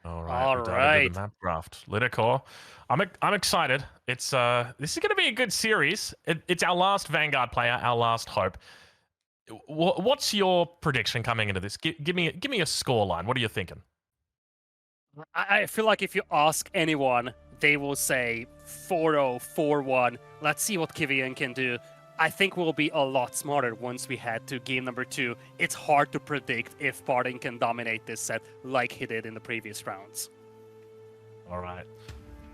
All All we dive into right. the map draft. Lidakor. I'm excited. It's this is going to be a good series. It's our last Vanguard player, our last hope. What's your prediction coming into this? Give me a score line. What are you thinking? I feel like if you ask anyone, they will say 4-0, 4-1. Let's see what Kiwian can do. I think we'll be a lot smarter once we head to game number 2. It's hard to predict if PartinG can dominate this set like he did in the previous rounds. All right.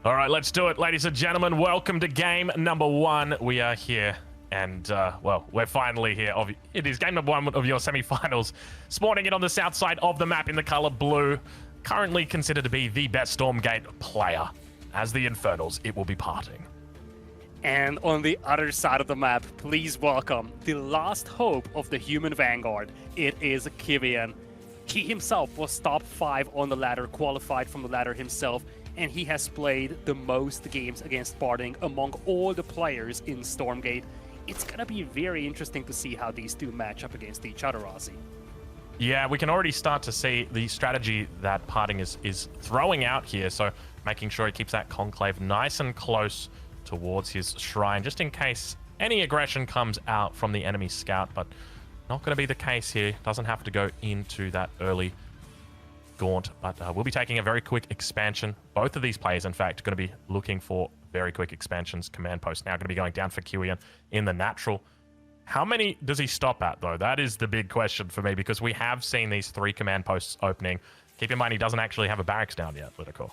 All right, let's do it, ladies and gentlemen. Welcome to game number 1. We are here, and, well, we're finally here. It is game number 1 of your semi-finals. Spawning it on the south side of the map in the color blue. Currently considered to be the best Stormgate player. As the Infernals, it will be PartinG. And on the other side of the map, please welcome the last hope of the human vanguard. It is Kiwian. He himself was top 5 on the ladder, qualified from the ladder himself, and he has played the most games against PartinG among all the players in Stormgate. It's gonna be very interesting to see how these two match up against each other, Aussie. Yeah, we can already start to see the strategy that PartinG is throwing out here, so making sure he keeps that conclave nice and close towards his shrine, just in case any aggression comes out from the enemy scout, but not going to be the case here. Doesn't have to go into that early gaunt, but we'll be taking a very quick expansion. Both of these players, in fact, are going to be looking for very quick expansions. Command post now going to be going down for Kiwian in the natural. How many does he stop at, though? That is the big question for me, because we have seen these 3 command posts opening. Keep in mind, he doesn't actually have a barracks down yet, Lidakor.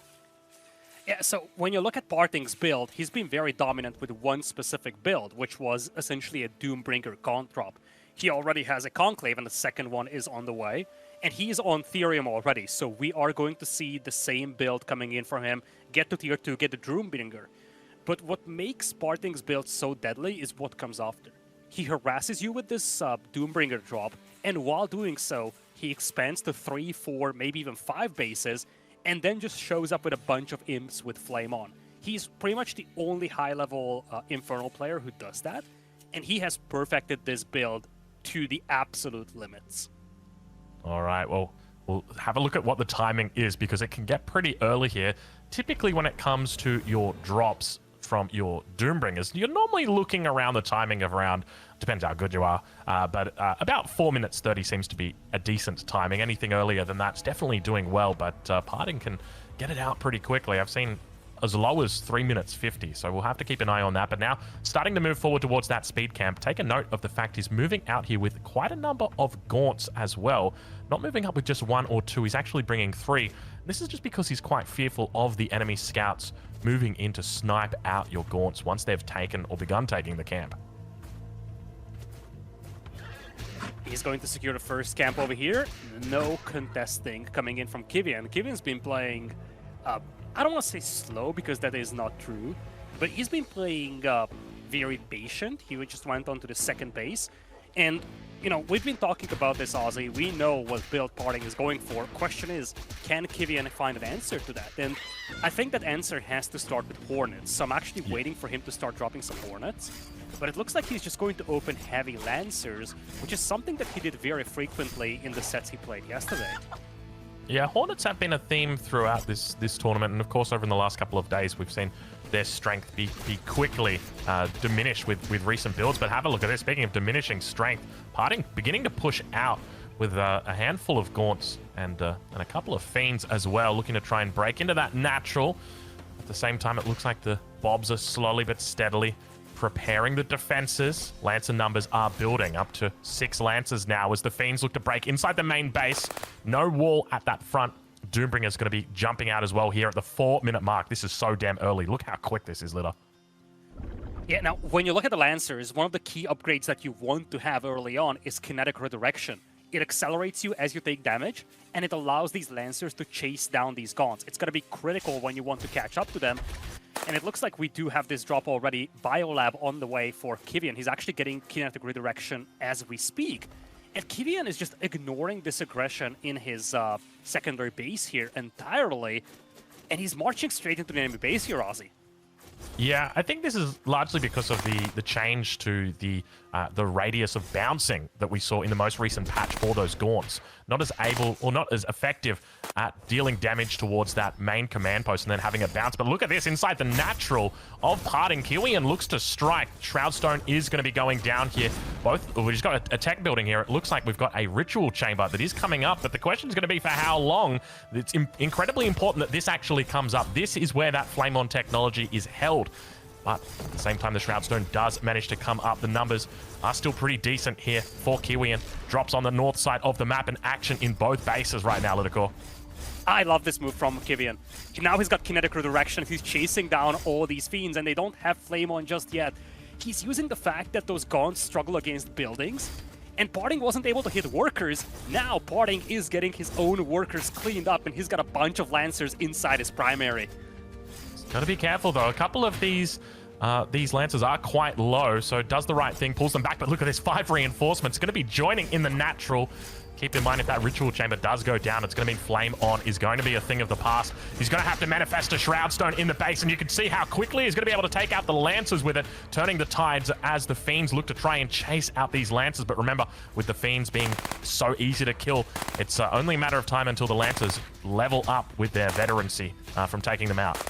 Yeah, so when you look at PartinG's build, he's been very dominant with one specific build, which was essentially a Doombringer Gaunt drop. He already has a Conclave, and the second one is on the way. And he's on Therium already, so we are going to see the same build coming in from him, get to tier 2, get the Doombringer. But what makes PartinG's build so deadly is what comes after. He harasses you with this Doombringer drop, and while doing so, he expands to 3, 4, maybe even 5 bases, and then just shows up with a bunch of imps with Flame on. He's pretty much the only high-level Infernal player who does that, and he has perfected this build to the absolute limits. All right, well, we'll have a look at what the timing is, because it can get pretty early here. Typically, when it comes to your drops from your Doombringers, you're normally looking around the timing of around, depends how good you are, but about 4 minutes 30 seems to be a decent timing. Anything earlier than that's definitely doing well, but PartinG can get it out pretty quickly. I've seen as low as 3 minutes 50, so we'll have to keep an eye on that. But now, starting to move forward towards that speed camp, take a note of the fact he's moving out here with quite a number of gaunts as well. Not moving up with just 1 or 2, he's actually bringing 3. This is just because he's quite fearful of the enemy scouts moving in to snipe out your gaunts once they've taken or begun taking the camp. He's going to secure the first camp over here. No contesting coming in from Kiwian. Kiwian's been playing, I don't want to say slow, because that is not true, but he's been playing very patient. He just went on to the second base. And, you know, we've been talking about this, Aussie. We know what build PartinG is going for. Question is, can Kiwian find an answer to that? And I think that answer has to start with Hornets. So I'm actually waiting for him to start dropping some Hornets. But it looks like he's just going to open heavy Lancers, which is something that he did very frequently in the sets he played yesterday. Yeah, Hornets have been a theme throughout this tournament, and of course over in the last couple of days we've seen their strength be quickly diminished with recent builds. But have a look at this. Speaking of diminishing strength, PartinG beginning to push out with a handful of gaunts and a couple of fiends as well, looking to try and break into that natural. At the same time, it looks like the Bobs are slowly but steadily preparing the defenses. Lancer numbers are building up to 6 Lancers now as the Fiends look to break inside the main base. No wall at that front. Doombringer is going to be jumping out as well here at the 4-minute mark. This is so damn early. Look how quick this is, Lidda. Yeah, now, when you look at the Lancers, one of the key upgrades that you want to have early on is Kinetic Redirection. It accelerates you as you take damage, and it allows these Lancers to chase down these Gaunts. It's going to be critical when you want to catch up to them. And it looks like we do have this drop already. Biolab on the way for Kiwian. He's actually getting Kinetic Redirection as we speak. And Kiwian is just ignoring this aggression in his secondary base here entirely. And he's marching straight into the enemy base here, Aussie. Yeah, I think this is largely because of the change to the radius of bouncing that we saw in the most recent patch for those Gaunts. Not as able or not as effective at dealing damage towards that main command post and then having it bounce. But look at this, inside the natural of PartinG. Kiwian looks to strike. Shroudstone is going to be going down here. We've just got a tech building here. It looks like we've got a ritual chamber that is coming up, but the question is going to be for how long. It's incredibly important that this actually comes up. This is where that Flame On technology is held. But at the same time, the Shroudstone does manage to come up. The numbers are still pretty decent here for Kiwian. Drops on the north side of the map and action in both bases right now, Lidakor. I love this move from Kiwian. Now he's got kinetic redirection. He's chasing down all these fiends, and they don't have Flame On just yet. He's using the fact that those Gaunts struggle against buildings, and PartinG wasn't able to hit workers. Now PartinG is getting his own workers cleaned up, and he's got a bunch of Lancers inside his primary. Got to be careful, though. A couple of these Lancers are quite low, so does the right thing, pulls them back. But look at this, 5 reinforcements. Going to be joining in the natural. Keep in mind, if that Ritual Chamber does go down, it's going to mean Flame On is going to be a thing of the past. He's going to have to manifest a Shroudstone in the base, and you can see how quickly he's going to be able to take out the Lancers with it, turning the tides as the Fiends look to try and chase out these Lancers. But remember, with the Fiends being so easy to kill, it's only a matter of time until the Lancers level up with their veterancy from taking them out.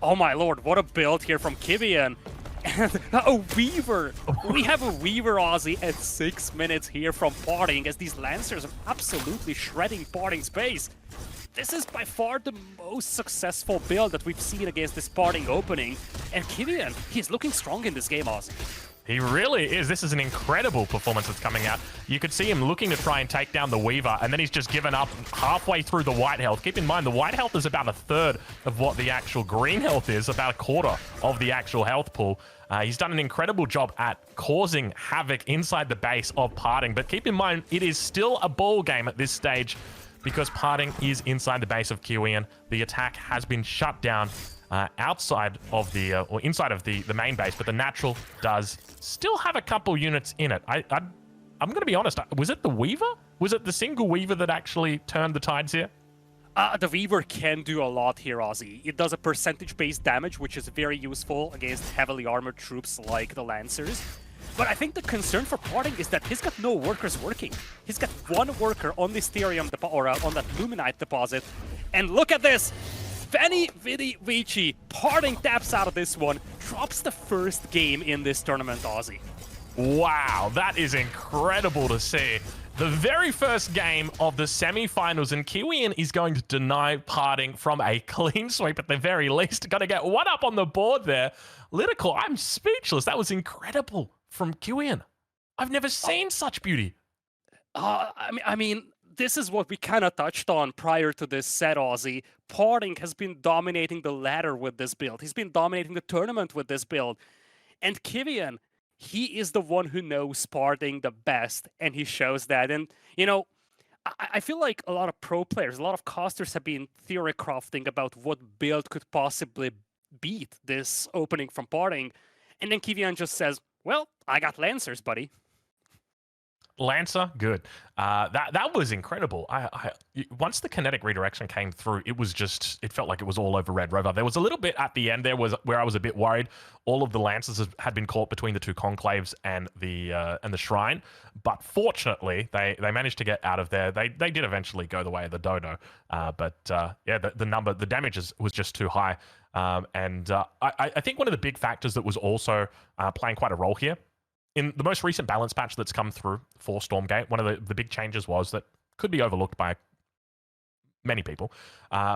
Oh my lord, what a build here from Kiwian. And a Weaver! We have a Weaver Aussie at 6 minutes here from PartinG, as these Lancers are absolutely shredding PartinG's base. This is by far the most successful build that we've seen against this PartinG opening. And Kiwian, he's looking strong in this game, Aussie. He really is. This is an incredible performance that's coming out. You could see him looking to try and take down the Weaver, and then he's just given up halfway through the white health. Keep in mind, the white health is about a third of what the actual green health is, about a quarter of the actual health pool. He's done an incredible job at causing havoc inside the base of PartinG, but keep in mind, it is still a ball game at this stage because PartinG is inside the base of Kiwian. The attack has been shut down outside of the, or inside of the main base, but the natural does still have a couple units in it. I'm going to be honest, was it the Weaver? Was it the single Weaver that actually turned the tides here? The Weaver can do a lot here, Aussie. It does a percentage-based damage, which is very useful against heavily armored troops like the Lancers. But I think the concern for PartinG is that he's got no workers working. He's got one worker on this Therium or on that Luminite deposit. And look at this! Veni Vidi Vici. PartinG taps out of this one, drops the first game in this tournament, Aussie. Wow, that is incredible to see. The very first game of the semi-finals, and Kiwian is going to deny PartinG from a clean sweep at the very least. Got to get one up on the board there. Lidakor, I'm speechless. That was incredible from Kiwian. I've never seen such beauty. I mean, this is what we kind of touched on prior to this set, Aussie. PartinG has been dominating the ladder with this build. He's been dominating the tournament with this build. And Kiwian, he is the one who knows PartinG the best, and he shows that. And, you know, I feel like a lot of pro players, a lot of casters have been theory crafting about what build could possibly beat this opening from PartinG. And then Kiwian just says, well, I got Lancers, buddy. Lancer, good. That was incredible. Once the kinetic redirection came through, it felt like it was all over Red Rover. There was a little bit at the end there where I was a bit worried. All of the Lancers had been caught between the two conclaves and the Shrine, but fortunately they managed to get out of there. They did eventually go the way of the Dodo, but yeah, the damage was just too high. I think one of the big factors that was also playing quite a role here, in the most recent balance patch that's come through for Stormgate, one of the big changes was that could be overlooked by many people,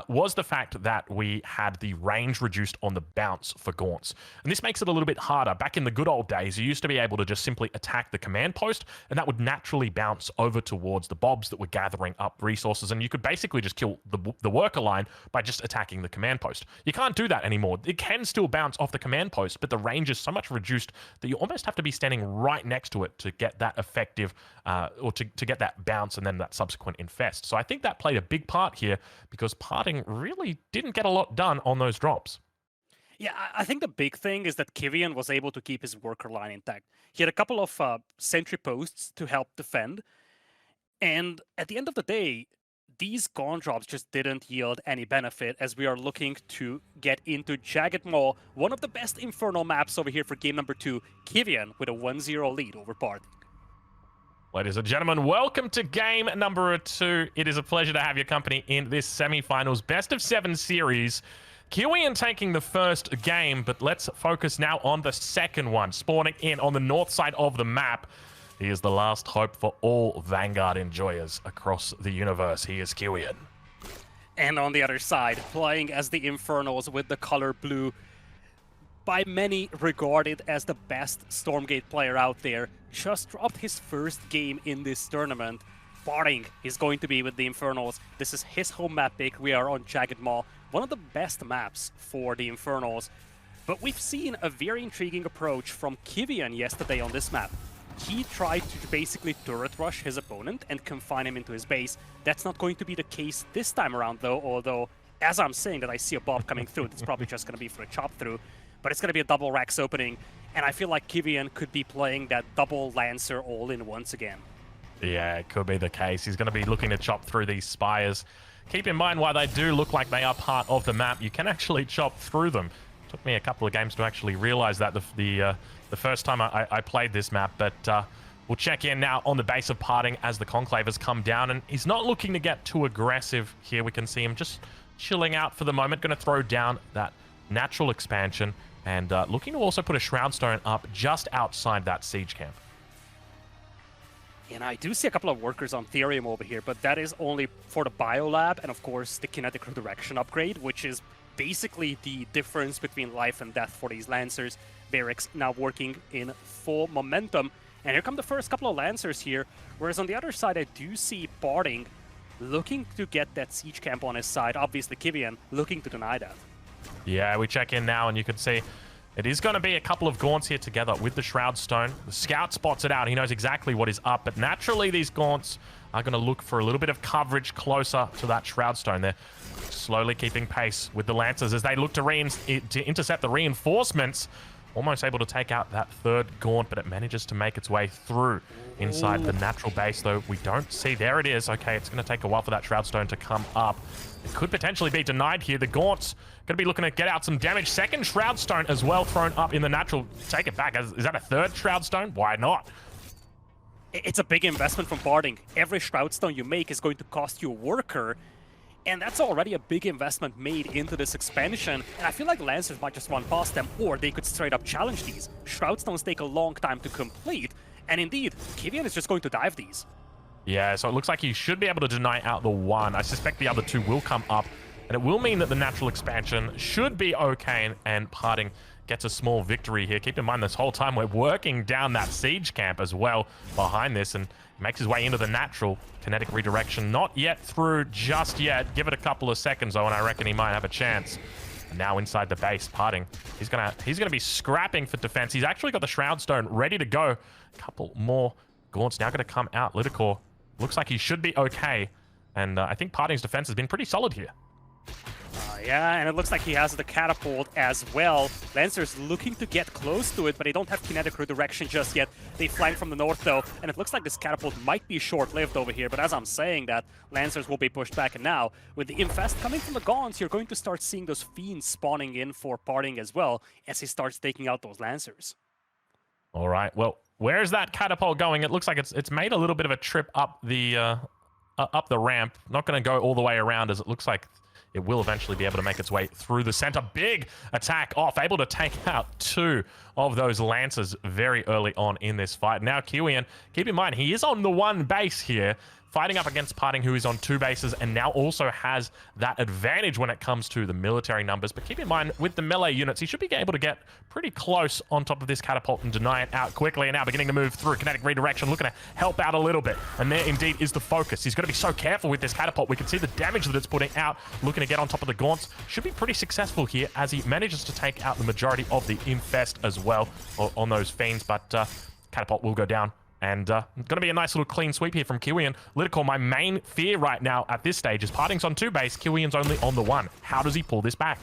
was the fact that we had the range reduced on the bounce for Gaunts. And this makes it a little bit harder. Back in the good old days, you used to be able to just simply attack the command post, and that would naturally bounce over towards the bobs that were gathering up resources, and you could basically just kill the worker line by just attacking the command post. You can't do that anymore. It can still bounce off the command post, but the range is so much reduced that you almost have to be standing right next to it to get that effective, or to get that bounce and then that subsequent infest. So I think that played a big part here, because PartinG really didn't get a lot done on those drops. Yeah, I think the big thing is that Kiwian was able to keep his worker line intact. He had a couple of sentry posts to help defend, and at the end of the day, these Gaunt drops just didn't yield any benefit, as we are looking to get into Jagged Maw, one of the best Infernal maps over here for game number 2. Kiwian with a 1-0 lead over PartinG. Ladies and gentlemen, welcome to game number 2. It is a pleasure to have your company in this semi-finals best of 7 series. Kiwian taking the first game, but let's focus now on the second one. Spawning in on the north side of the map. He is the last hope for all Vanguard enjoyers across the universe. He is Kiwian. And on the other side, playing as the Infernals with the color blue, by many regarded as the best Stormgate player out there, just dropped his first game in this tournament. PartinG is going to be with the Infernals. This is his home map pick. We are on Jagged Maw, one of the best maps for the Infernals. But we've seen a very intriguing approach from Kiwian yesterday on this map. He tried to basically turret rush his opponent and confine him into his base. That's not going to be the case this time around though, although as I'm saying that I see a Bob coming through, it's probably just going to be for a chop through. But it's going to be a double Rax opening, and I feel like Kiwian could be playing that double Lancer all-in once again. Yeah, it could be the case. He's going to be looking to chop through these spires. Keep in mind, while they do look like they are part of the map, you can actually chop through them. Took me a couple of games to actually realize that the first time I played this map, but we'll check in now on the base of PartinG as the Conclave has come down, and he's not looking to get too aggressive here. We can see him just chilling out for the moment, going to throw down that natural expansion, and looking to also put a Shroud Stone up just outside that siege camp. And I do see a couple of workers on Therium over here, but that is only for the Biolab and of course the Kinetic Redirection upgrade, which is basically the difference between life and death for these Lancers. Barracks now working in full momentum. And here come the first couple of Lancers here, whereas on the other side I do see PartinG looking to get that siege camp on his side. Obviously Kiwian looking to deny that. Yeah, we check in now, and you can see it is going to be a couple of Gaunts here together with the Shroud Stone. The Scout spots it out. He knows exactly what is up, but naturally these Gaunts are going to look for a little bit of coverage closer to that Shroud Stone. They're slowly keeping pace with the Lancers as they look to intercept the reinforcements. Almost able to take out that third Gaunt, but it manages to make its way through inside the natural base, though we don't see. There it is. Okay, it's going to take a while for that Shroud Stone to come up. It could potentially be denied here. The Gaunt's going to be looking to get out some damage. Second Shroud Stone as well thrown up in the natural. Take it back. Is that a third Shroud Stone? Why not? It's a big investment from PartinG. Every Shroud Stone you make is going to cost you a worker. And that's already a big investment made into this expansion, and I feel like Lancers might just run past them, or they could straight up challenge these. Shroud Stones take a long time to complete, and indeed, Kiwian is just going to dive these. Yeah, so it looks like he should be able to deny out the one. I suspect the other two will come up, and it will mean that the natural expansion should be okay, and PartinG gets a small victory here. Keep in mind, this whole time we're working down that siege camp as well behind this, and makes his way into the natural. Kinetic redirection not yet through just yet. Give it a couple of seconds though, and I reckon he might have a chance. And now inside the base, PartinG, he's gonna be scrapping for defense. He's actually got the Shroud Stone ready to go. A couple more Gaunts now gonna come out. Lidakor looks like he should be okay, and I think PartinG's defense has been pretty solid here. Yeah, and it looks like he has the catapult as well. Lancers looking to get close to it, but they don't have kinetic redirection just yet. They flank from the north though, and it looks like this catapult might be short-lived over here, but as I'm saying that, Lancers will be pushed back, and now, with the Infest coming from the Gaunts, you're going to start seeing those Fiends spawning in for PartinG as well, as he starts taking out those Lancers. All right, well, where's that catapult going? It looks like it's made a little bit of a trip up the ramp. Not going to go all the way around, as it looks like it will eventually be able to make its way through the center. Big attack off, able to take out two of those Lancers very early on in this fight. Now Kiwian, keep in mind, he is on the one base here, fighting up against PartinG, who is on 2 bases, and now also has that advantage when it comes to the military numbers. But keep in mind, with the melee units, he should be able to get pretty close on top of this catapult and deny it out quickly. And now beginning to move through. Kinetic redirection, looking to help out a little bit. And there indeed is the focus. He's got to be so careful with this catapult. We can see the damage that it's putting out. Looking to get on top of the Gaunts. Should be pretty successful here as he manages to take out the majority of the Infest as well on those Fiends. But catapult will go down. And going to be a nice little clean sweep here from Kiwian. Lidakor, my main fear right now at this stage is PartinG's on 2 base, Kiwian's only on the 1. How does he pull this back?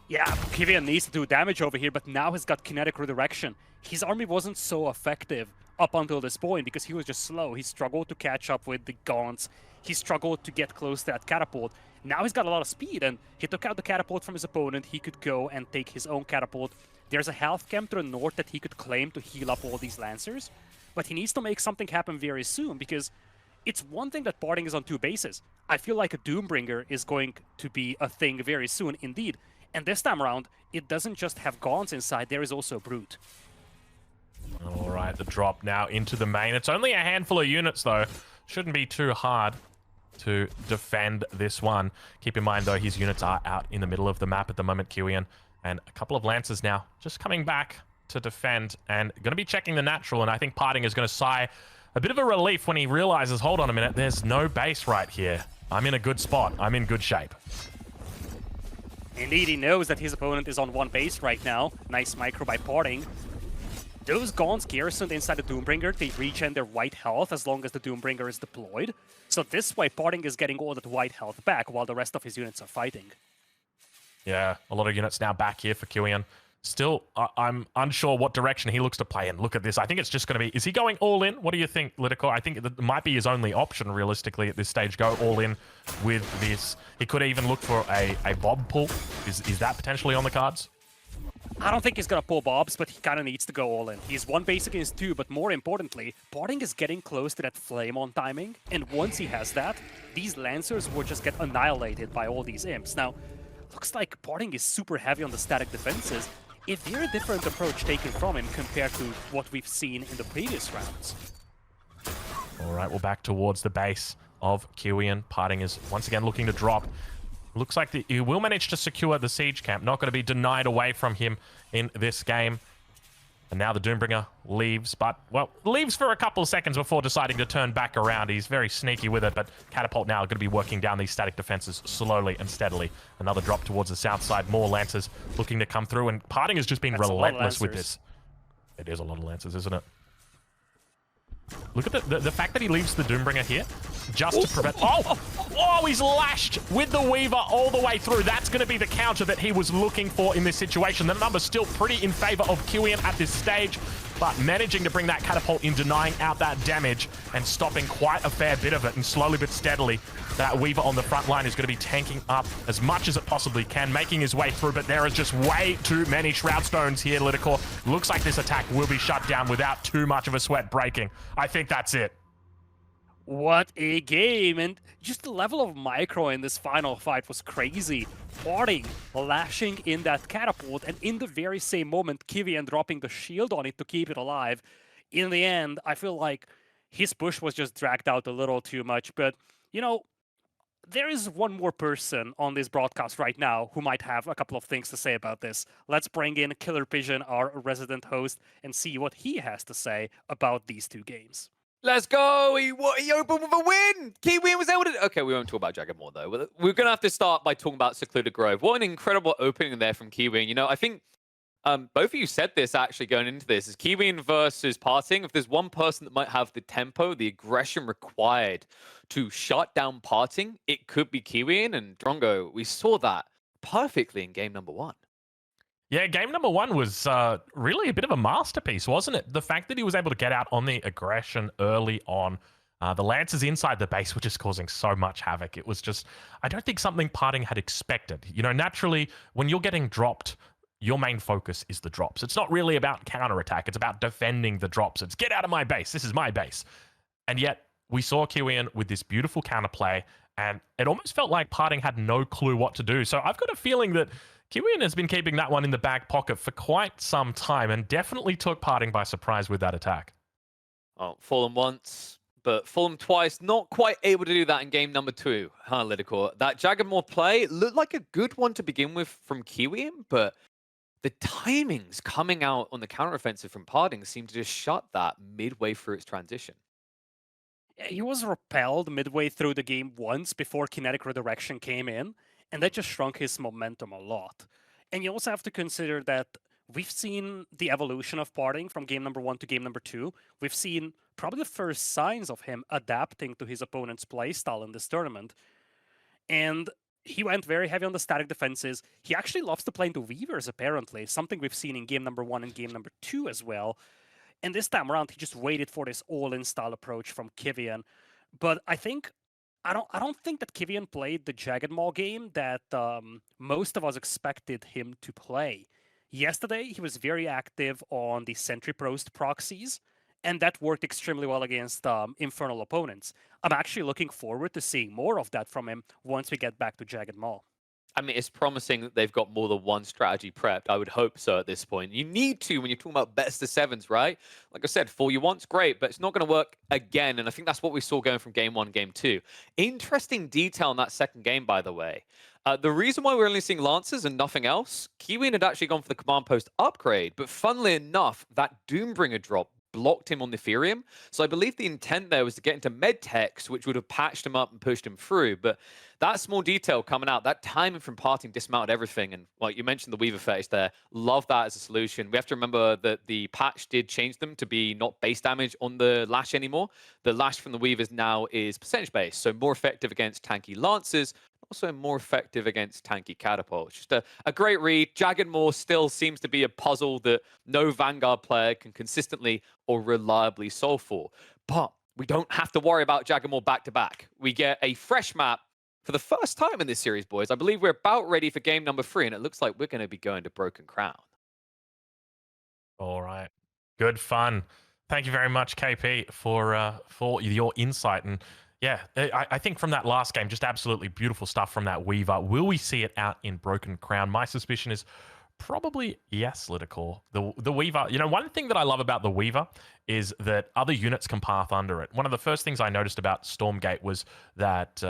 Yeah, Kiwian needs to do damage over here, but now he's got kinetic redirection. His army wasn't so effective up until this point because he was just slow. He struggled to catch up with the Gaunts. He struggled to get close to that catapult. Now he's got a lot of speed, and he took out the catapult from his opponent. He could go and take his own catapult. There's a health camp to the north that he could claim to heal up all these Lancers. but he needs to make something happen very soon, because it's one thing that PartinG is on 2 bases. I feel like a Doombringer is going to be a thing very soon indeed. And this time around, it doesn't just have Gaunts inside, there is also Brute. All right, the drop now into the main. It's only a handful of units, though. Shouldn't be too hard to defend this one. Keep in mind, though, his units are out in the middle of the map at the moment, Kiwian. And a couple of Lancers now just coming back to defend and going to be checking the natural. And I think PartinG is going to sigh a bit of a relief when he realizes, hold on a minute, there's no base right here. I'm in a good spot. I'm in good shape. Indeed, he knows that his opponent is on 1 base right now. Nice micro by PartinG. Those Gaunts garrisoned inside the Doombringer, they regen their white health as long as the Doombringer is deployed. So this way, PartinG is getting all that white health back while the rest of his units are fighting. Yeah, a lot of units now back here for Kiwian. Still, I'm unsure what direction he looks to play in. Look at this. I think it's just going to be... Is he going all in? What do you think, Lidakor? I think it might be his only option, realistically, at this stage. Go all in with this. He could even look for a Bob pull. Is that potentially on the cards? I don't think he's gonna pull Bobs, but he kind of needs to go all in. He's 1 base against 2, but more importantly, PartinG is getting close to that flame on timing, and once he has that, these Lancers will just get annihilated by all these imps. Now, looks like PartinG is super heavy on the static defenses. Is there a different approach taken from him compared to what we've seen in the previous rounds? All right, we're back towards the base of Kiwian. PartinG is once again looking to drop. Looks like he will manage to secure the siege camp. Not going to be denied away from him in this game. And now the Doombringer leaves, but, well, leaves for a couple of seconds before deciding to turn back around. He's very sneaky with it, but Catapult now going to be working down these static defenses slowly and steadily. Another drop towards the south side. More Lancers looking to come through, and PartinG has just been relentless with this. It is a lot of Lancers, isn't it? Look at the fact that he leaves the Doombringer here just to prevent... Oh, he's lashed with the Weaver all the way through. That's going to be the counter that he was looking for in this situation. The number's still pretty in favor of Kiwian at this stage, but managing to bring that Catapult in, denying out that damage and stopping quite a fair bit of it. And slowly but steadily, that Weaver on the front line is going to be tanking up as much as it possibly can, making his way through, but there is just way too many Shroud Stones here, Lidakor. Looks like this attack will be shut down without too much of a sweat breaking. I think that's it. What a game, and just the level of micro in this final fight was crazy. PartinG lashing in that Catapult, and in the very same moment, Kiwian dropping the shield on it to keep it alive. In the end, I feel like his push was just dragged out a little too much, but, you know, there is one more person on this broadcast right now who might have a couple of things to say about this. Let's bring in Killer Pigeon, our resident host, and see what he has to say about these 2 games. Let's go! He opened with a win! Kiwian was able to... Okay, we won't talk about Jagger more, though. We're going to have to start by talking about Secluded Grove. What an incredible opening there from Kiwian. You know, I think both of you said this, actually, going into this. Is Kiwian versus PartinG. If there's one person that might have the tempo, the aggression required to shut down PartinG, it could be Kiwian. And Drongo, we saw that perfectly in game number 1. Yeah, game number 1 was really a bit of a masterpiece, wasn't it? The fact that he was able to get out on the aggression early on. The Lancers inside the base were just causing so much havoc. It was just, I don't think something PartinG had expected. You know, naturally, when you're getting dropped, your main focus is the drops. It's not really about counterattack. It's about defending the drops. It's get out of my base. This is my base. And yet, we saw Kiwian with this beautiful counterplay, and it almost felt like PartinG had no clue what to do. So I've got a feeling that Kiwian has been keeping that one in the back pocket for quite some time, and definitely took PartinG by surprise with that attack. Oh, Fulham once, but Fulham twice. Not quite able to do that in game number 2, huh, Lidakor? That Jaggermore play looked like a good one to begin with from Kiwian, but the timings coming out on the counteroffensive from PartinG seemed to just shut that midway through its transition. He was repelled midway through the game once before Kinetic Redirection came in, and that just shrunk his momentum a lot. And you also have to consider that we've seen the evolution of PartinG from game number 1 to game number 2. We've seen probably the first signs of him adapting to his opponent's playstyle in this tournament. And he went very heavy on the static defenses. He actually loves to play into Weavers, apparently, something we've seen in game number 1 and game number 2 as well. And this time around, he just waited for this all-in style approach from Kiwian. But I don't think that Kiwian played the Jagged Maw game that most of us expected him to play. Yesterday, he was very active on the Sentry Prost proxies, And that worked extremely well against Infernal opponents. I'm actually looking forward to seeing more of that from him once we get back to Jagged Maw. I mean, it's promising that they've got more than one strategy prepped. I would hope so at this point. You need to when you're talking about best of sevens, right? Like I said, fool you once, great, but it's not going to work again. And I think that's what we saw going from game one, game two. Interesting detail in that second game, by the way. The reason why we're only seeing Lancers and nothing else, Kiwian had actually gone for the command post upgrade, but funnily enough, that Doombringer drop blocked him on the Ethereum. So I believe the intent there was to get into medtechs, which would have patched him up and pushed him through. But that small detail coming out, that timing from PartinG dismounted everything. And like you mentioned, the Weaver phase there, love that as a solution. We have to remember that the patch did change them to be not base damage on the Lash anymore. The Lash from the Weavers now is percentage based, so more effective against tanky Lancers, also more effective against tanky catapults. Just a great read. Jagged Maw still seems to be a puzzle that no Vanguard player can consistently or reliably solve for. But we don't have to worry about Jagged Maw back-to-back. We get a fresh map for the first time in this series, boys. I believe we're about ready for game number 3, and it looks like we're going to be going to Broken Crown. All right. Good fun. Thank you very much, KP, for your insight. And yeah, I think from that last game, just absolutely beautiful stuff from that Weaver. Will we see it out in Broken Crown? My suspicion is probably yes, Lidakor. The Weaver, you know, one thing that I love about the Weaver is that other units can path under it. One of the first things I noticed about Stormgate was that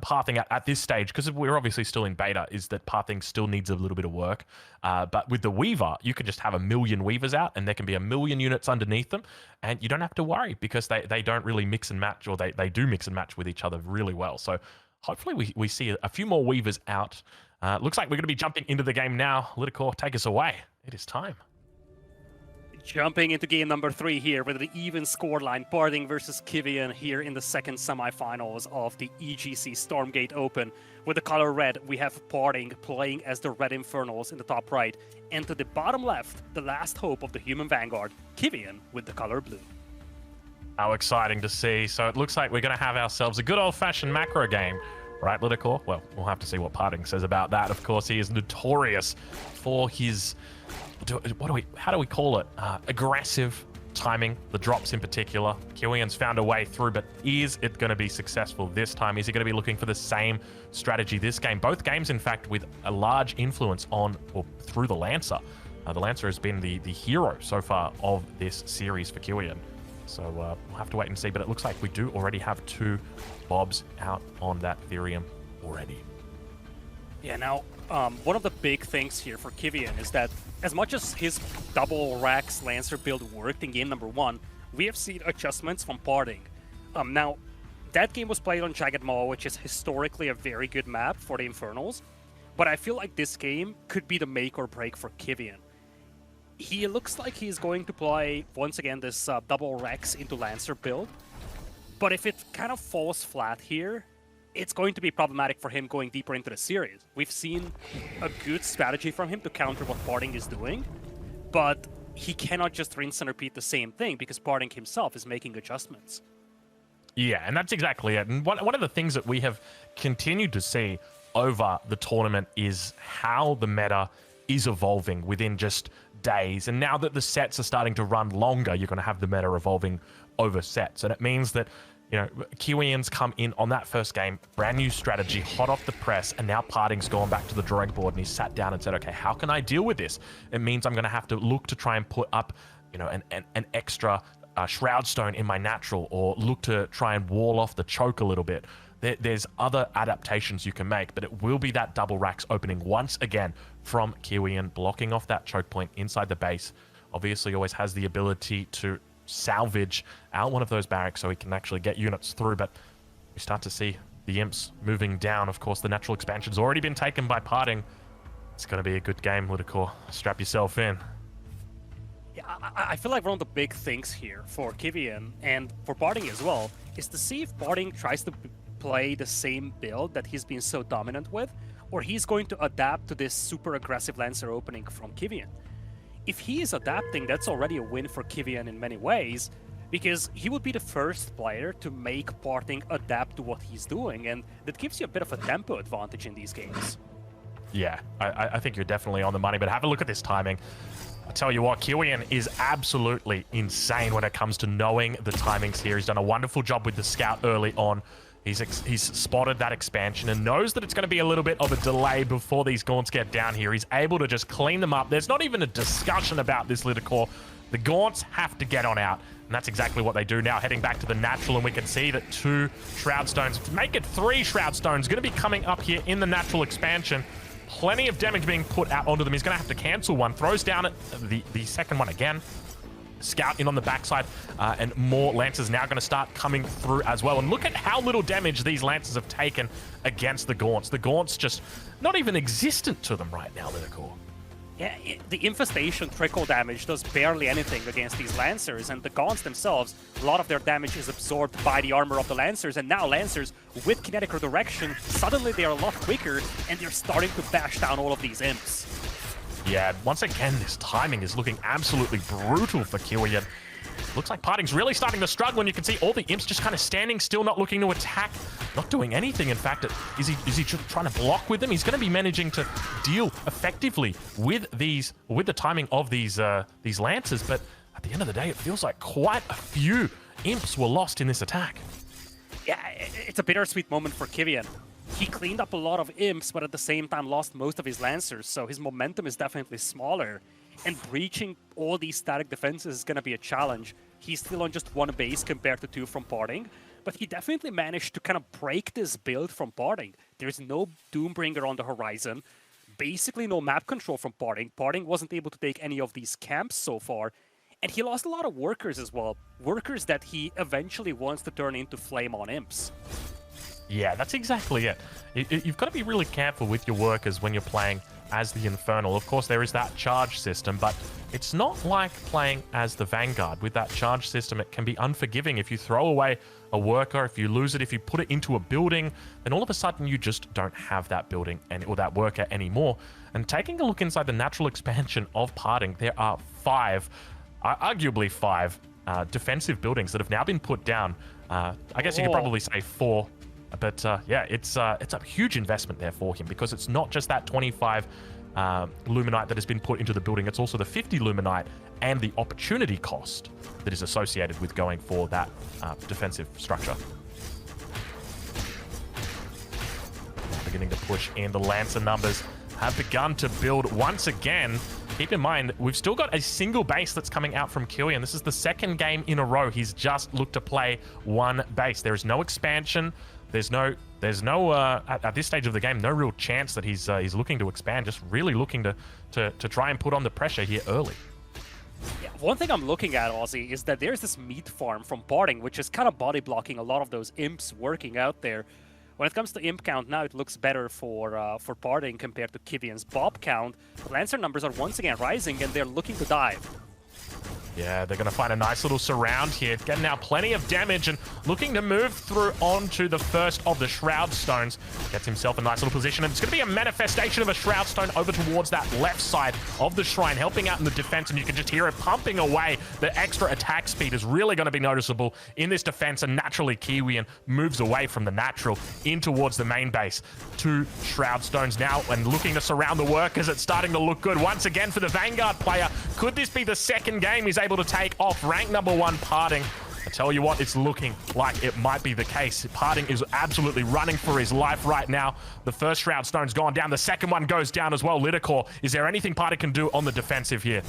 pathing at this stage, because we're obviously still in beta, is that pathing still needs a little bit of work. But with the Weaver, you can just have 1 million Weavers out, and there can be 1 million units underneath them, and you don't have to worry because they don't really mix and match, or they do mix and match with each other really well. So hopefully we see a few more Weavers out. Looks like we're going to be jumping into the game now. Lidakor, take us away. It is time. Jumping into game number 3 here with an even scoreline, PartinG versus Kiwian here in the second semifinals of the EGC Stormgate Open. With the color red, we have PartinG playing as the Red Infernals in the top right, and to the bottom left, the last hope of the Human Vanguard, Kiwian with the color blue. How exciting to see. So it looks like we're going to have ourselves a good old-fashioned macro game. Right, Lidakor? Well, we'll have to see what PartinG says about that. Of course, he is notorious for his, how do we call it? Aggressive timing, the drops in particular. Kiwian's found a way through, but is it going to be successful this time? Is he going to be looking for the same strategy this game? Both games, in fact, with a large influence on or through the Lancer. The Lancer has been the hero so far of this series for Kiwian. So we'll have to wait and see, but it looks like we do already have 2 Bobs out on that Ethereum already. Yeah, now, one of the big things here for Kiwian is that as much as his double Rax Lancer build worked in game number 1, we have seen adjustments from PartinG. Now, that game was played on Jagged Maw, which is historically a very good map for the Infernals, but I feel like this game could be the make or break for Kiwian. He looks like he's going to play, once again, this double Rex into Lancer build. But if it kind of falls flat here, it's going to be problematic for him going deeper into the series. We've seen a good strategy from him to counter what PartinG is doing, but he cannot just rinse and repeat the same thing because PartinG himself is making adjustments. Yeah, and that's exactly it. And one of the things that we have continued to see over the tournament is how the meta is evolving within just days. And now that the sets are starting to run longer, you're going to have the meta evolving over sets. And it means that, you know, Kiwian's come in on that first game, brand new strategy, hot off the press, and now PartinG's gone back to the drawing board and he's sat down and said, okay, how can I deal with this? It means I'm going to have to look to try and put up, you know, an extra Shroud Stone in my natural, or look to try and wall off the choke a little bit. There's other adaptations you can make, but it will be that double racks opening once again from Kiwian, blocking off that choke point inside the base. Obviously always has the ability to salvage out one of those barracks so he can actually get units through, but we start to see the imps moving down. Of course, the natural expansion's already been taken by PartinG. It's going to be a good game, Lidakor. Strap yourself in. Yeah, I feel like one of the big things here for Kiwian and for PartinG as well is to see if PartinG tries to play the same build that he's been so dominant with, or he's going to adapt to this super aggressive Lancer opening from Kiwian. If he is adapting, that's already a win for Kiwian in many ways, because he would be the first player to make PartinG adapt to what he's doing, and that gives you a bit of a tempo advantage in these games. Yeah, I think you're definitely on the money, but have a look at this timing. I tell you what, Kiwian is absolutely insane when it comes to knowing the timings here. He's done a wonderful job with the scout early on. He's spotted that expansion and knows that it's going to be a little bit of a delay before these Gaunts get down here. He's able to just clean them up. There's not even a discussion about this Lidakor. The Gaunts have to get on out, and that's exactly what they do now, heading back to the natural, and we can see that 2 Shroud Stones, to make it 3 Shroud Stones, going to be coming up here in the natural expansion. Plenty of damage being put out onto them. He's going to have to cancel one. Throws down the second one again. Scout in on the backside, and more Lancers now going to start coming through as well. And look at how little damage these Lancers have taken against the Gaunts. The Gaunts just not even existent to them right now, Lidakor. Yeah, the infestation trickle damage does barely anything against these Lancers, and the Gaunts themselves, a lot of their damage is absorbed by the armor of the Lancers, and now Lancers, with kinetic redirection, suddenly they are a lot quicker, and they're starting to bash down all of these imps. Yeah, once again, this timing is looking absolutely brutal for Kiwian. Looks like PartinG's really starting to struggle, and you can see all the imps just kind of standing still, not looking to attack, not doing anything. In fact, is he just trying to block with them? He's going to be managing to deal effectively with the timing of these Lancers, but at the end of the day, it feels like quite a few imps were lost in this attack. Yeah, it's a bittersweet moment for Kiwian. He cleaned up a lot of imps, but at the same time lost most of his Lancers, so his momentum is definitely smaller. And breaching all these static defenses is going to be a challenge. He's still on just 1 base compared to 2 from PartinG, but he definitely managed to kind of break this build from PartinG. There's no Doombringer on the horizon, basically no map control from PartinG. PartinG wasn't able to take any of these camps so far, and he lost a lot of workers as well. Workers that he eventually wants to turn into flame-on imps. Yeah, that's exactly it. You've got to be really careful with your workers when you're playing as the Infernal. Of course, there is that charge system, but it's not like playing as the Vanguard. With that charge system, it can be unforgiving. If you throw away a worker, if you lose it, if you put it into a building, then all of a sudden you just don't have that building or that worker anymore. And taking a look inside the natural expansion of PartinG, there are 5, arguably 5, defensive buildings that have now been put down. I guess you could probably say 4. But yeah, it's a huge investment there for him, because it's not just that 25 Luminite that has been put into the building, it's also the 50 Luminite and the opportunity cost that is associated with going for that defensive structure. Beginning to push in. The Lancer numbers have begun to build once again. Keep in mind, we've still got a single base that's coming out from Kiwian. This is the 2nd game in a row he's just looked to play 1 base. There is no expansion. There's no at this stage of the game, no real chance that he's looking to expand. Just really looking to try and put on the pressure here early. Yeah, one thing I'm looking at, Aussie, is that there's this meat farm from PartinG, which is kind of body blocking a lot of those imps working out there. When it comes to imp count now, it looks better for PartinG compared to Kiwian's Bob count. Lancer numbers are once again rising, and they're looking to dive. Yeah, they're going to find a nice little surround here. Getting out plenty of damage and looking to move through onto the first of the Shroud Stones. Gets himself a nice little position. And it's going to be a manifestation of a Shroud Stone over towards that left side of the shrine, helping out in the defense. And you can just hear it pumping away. The extra attack speed is really going to be noticeable in this defense. And naturally, Kiwian moves away from the natural in towards the main base. 2 Shroud Stones now and looking to surround the workers. It's starting to look good once again for the Vanguard player. Could this be the 2nd game he's able to take off rank number 1 PartinG? I tell you what, it's looking like it might be the case. PartinG is absolutely running for his life right now. The first Shroud Stone's gone down. The second one goes down as well. Lidakor, is there anything PartinG can do on the defensive here?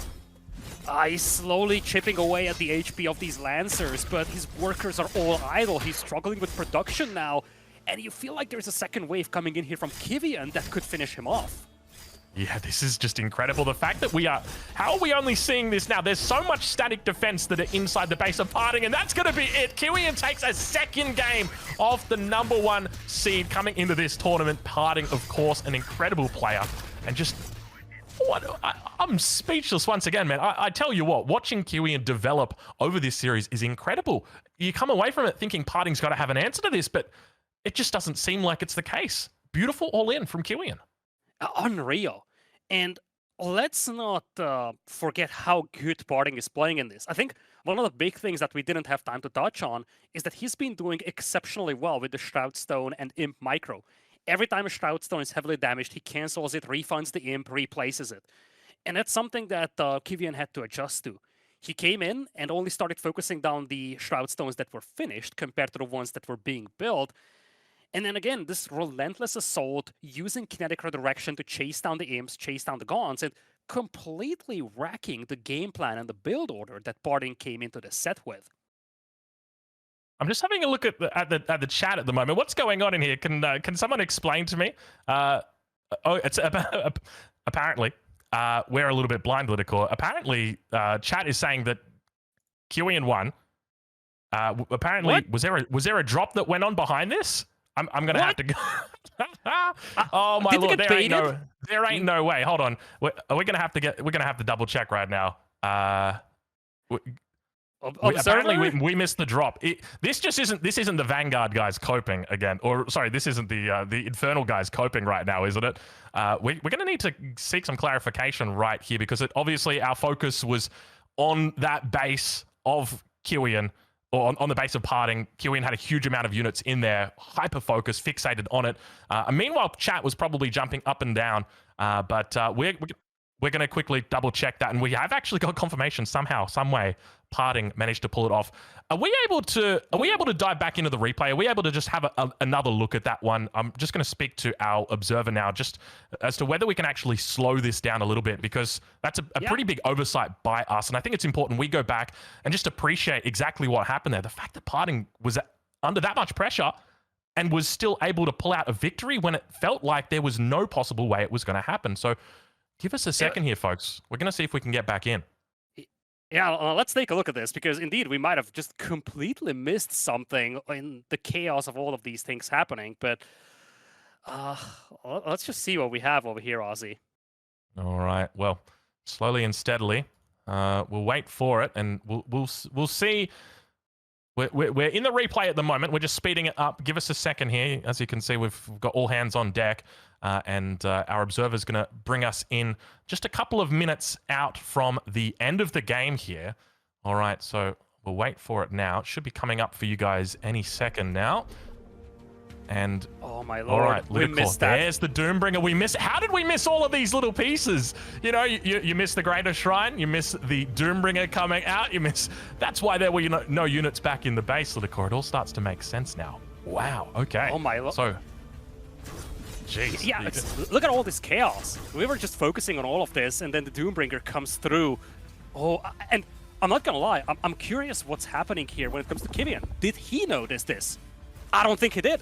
He's slowly chipping away at the HP of these Lancers, but his workers are all idle. He's struggling with production now, and you feel like there's a second wave coming in here from Kiwian that could finish him off. Yeah, this is just incredible. The fact that how are we only seeing this now? There's so much static defense that are inside the base of PartinG, and that's going to be it. Kiwian takes a 2nd game off the number 1 seed coming into this tournament. PartinG, of course, an incredible player. And just, I'm speechless once again, man. I tell you what, watching Kiwian develop over this series is incredible. You come away from it thinking PartinG's got to have an answer to this, but it just doesn't seem like it's the case. Beautiful all-in from Kiwian. Unreal. And let's not forget how good PartinG is playing in this. I think one of the big things that we didn't have time to touch on is that he's been doing exceptionally well with the Shroud Stone and Imp Micro. Every time a Shroud Stone is heavily damaged, he cancels it, refunds the imp, replaces it. And that's something that Kiwian had to adjust to. He came in and only started focusing down the Shroud Stones that were finished compared to the ones that were being built. And then again, this relentless assault using kinetic redirection to chase down the imps, chase down the gaunts, and completely wrecking the game plan and the build order that PartinG came into the set with. I'm just having a look at the chat at the moment. What's going on in here? Can someone explain to me? It's about, apparently we're a little bit blind, Lidakor. Apparently, chat is saying that Kiwian won. Apparently, What? was there a drop that went on behind this? I'm gonna have to go. Oh my Did they lord, get there ain't no way. Hold on, we're gonna have to double check right now. Apparently we missed the drop. This isn't the Vanguard guys coping again, or sorry, this isn't the Infernal guys coping right now, isn't it? We're going to need to seek some clarification right here, because obviously our focus was on that base of Kiwian, or on the base of PartinG. Kiwian had a huge amount of units in there, hyper focused, fixated on it. Meanwhile, chat was probably jumping up and down, but we're going to quickly double check that, and we have actually got confirmation somehow, some way. PartinG managed to pull it off. Are we able to dive back into the replay? Are we able to just have another look at that one? I'm just going to speak to our observer now, just as to whether we can actually slow this down a little bit, because that's a pretty big oversight by us. And I think it's important we go back and just appreciate exactly what happened there. The fact that PartinG was under that much pressure and was still able to pull out a victory when it felt like there was no possible way it was going to happen. So give us a second here, folks. We're going to see if we can get back in. Yeah, let's take a look at this, because indeed we might have just completely missed something in the chaos of all of these things happening. But let's just see what we have over here, Aussie. All right. Well, slowly and steadily, we'll wait for it, and we'll see. We're in the replay at the moment. We're just speeding it up. Give us a second here. As you can see, we've got all hands on deck. And our observer is going to bring us in just a couple of minutes out from the end of the game here. All right, so we'll wait for it now. It should be coming up for you guys any second now. And oh my lord, all right, we missed that. There's the Doombringer. How did we miss all of these little pieces? You know, you miss the Greater Shrine, you miss the Doombringer coming out, that's why there were no units back in the base. Lidakor, it all starts to make sense now. Wow. Okay. Oh my lord. So. Jeez. Yeah, look at all this chaos. We were just focusing on all of this, and then the Doombringer comes through. Oh, and I'm not gonna lie, I'm curious what's happening here when it comes to Kiwian. Did he notice this? I don't think he did.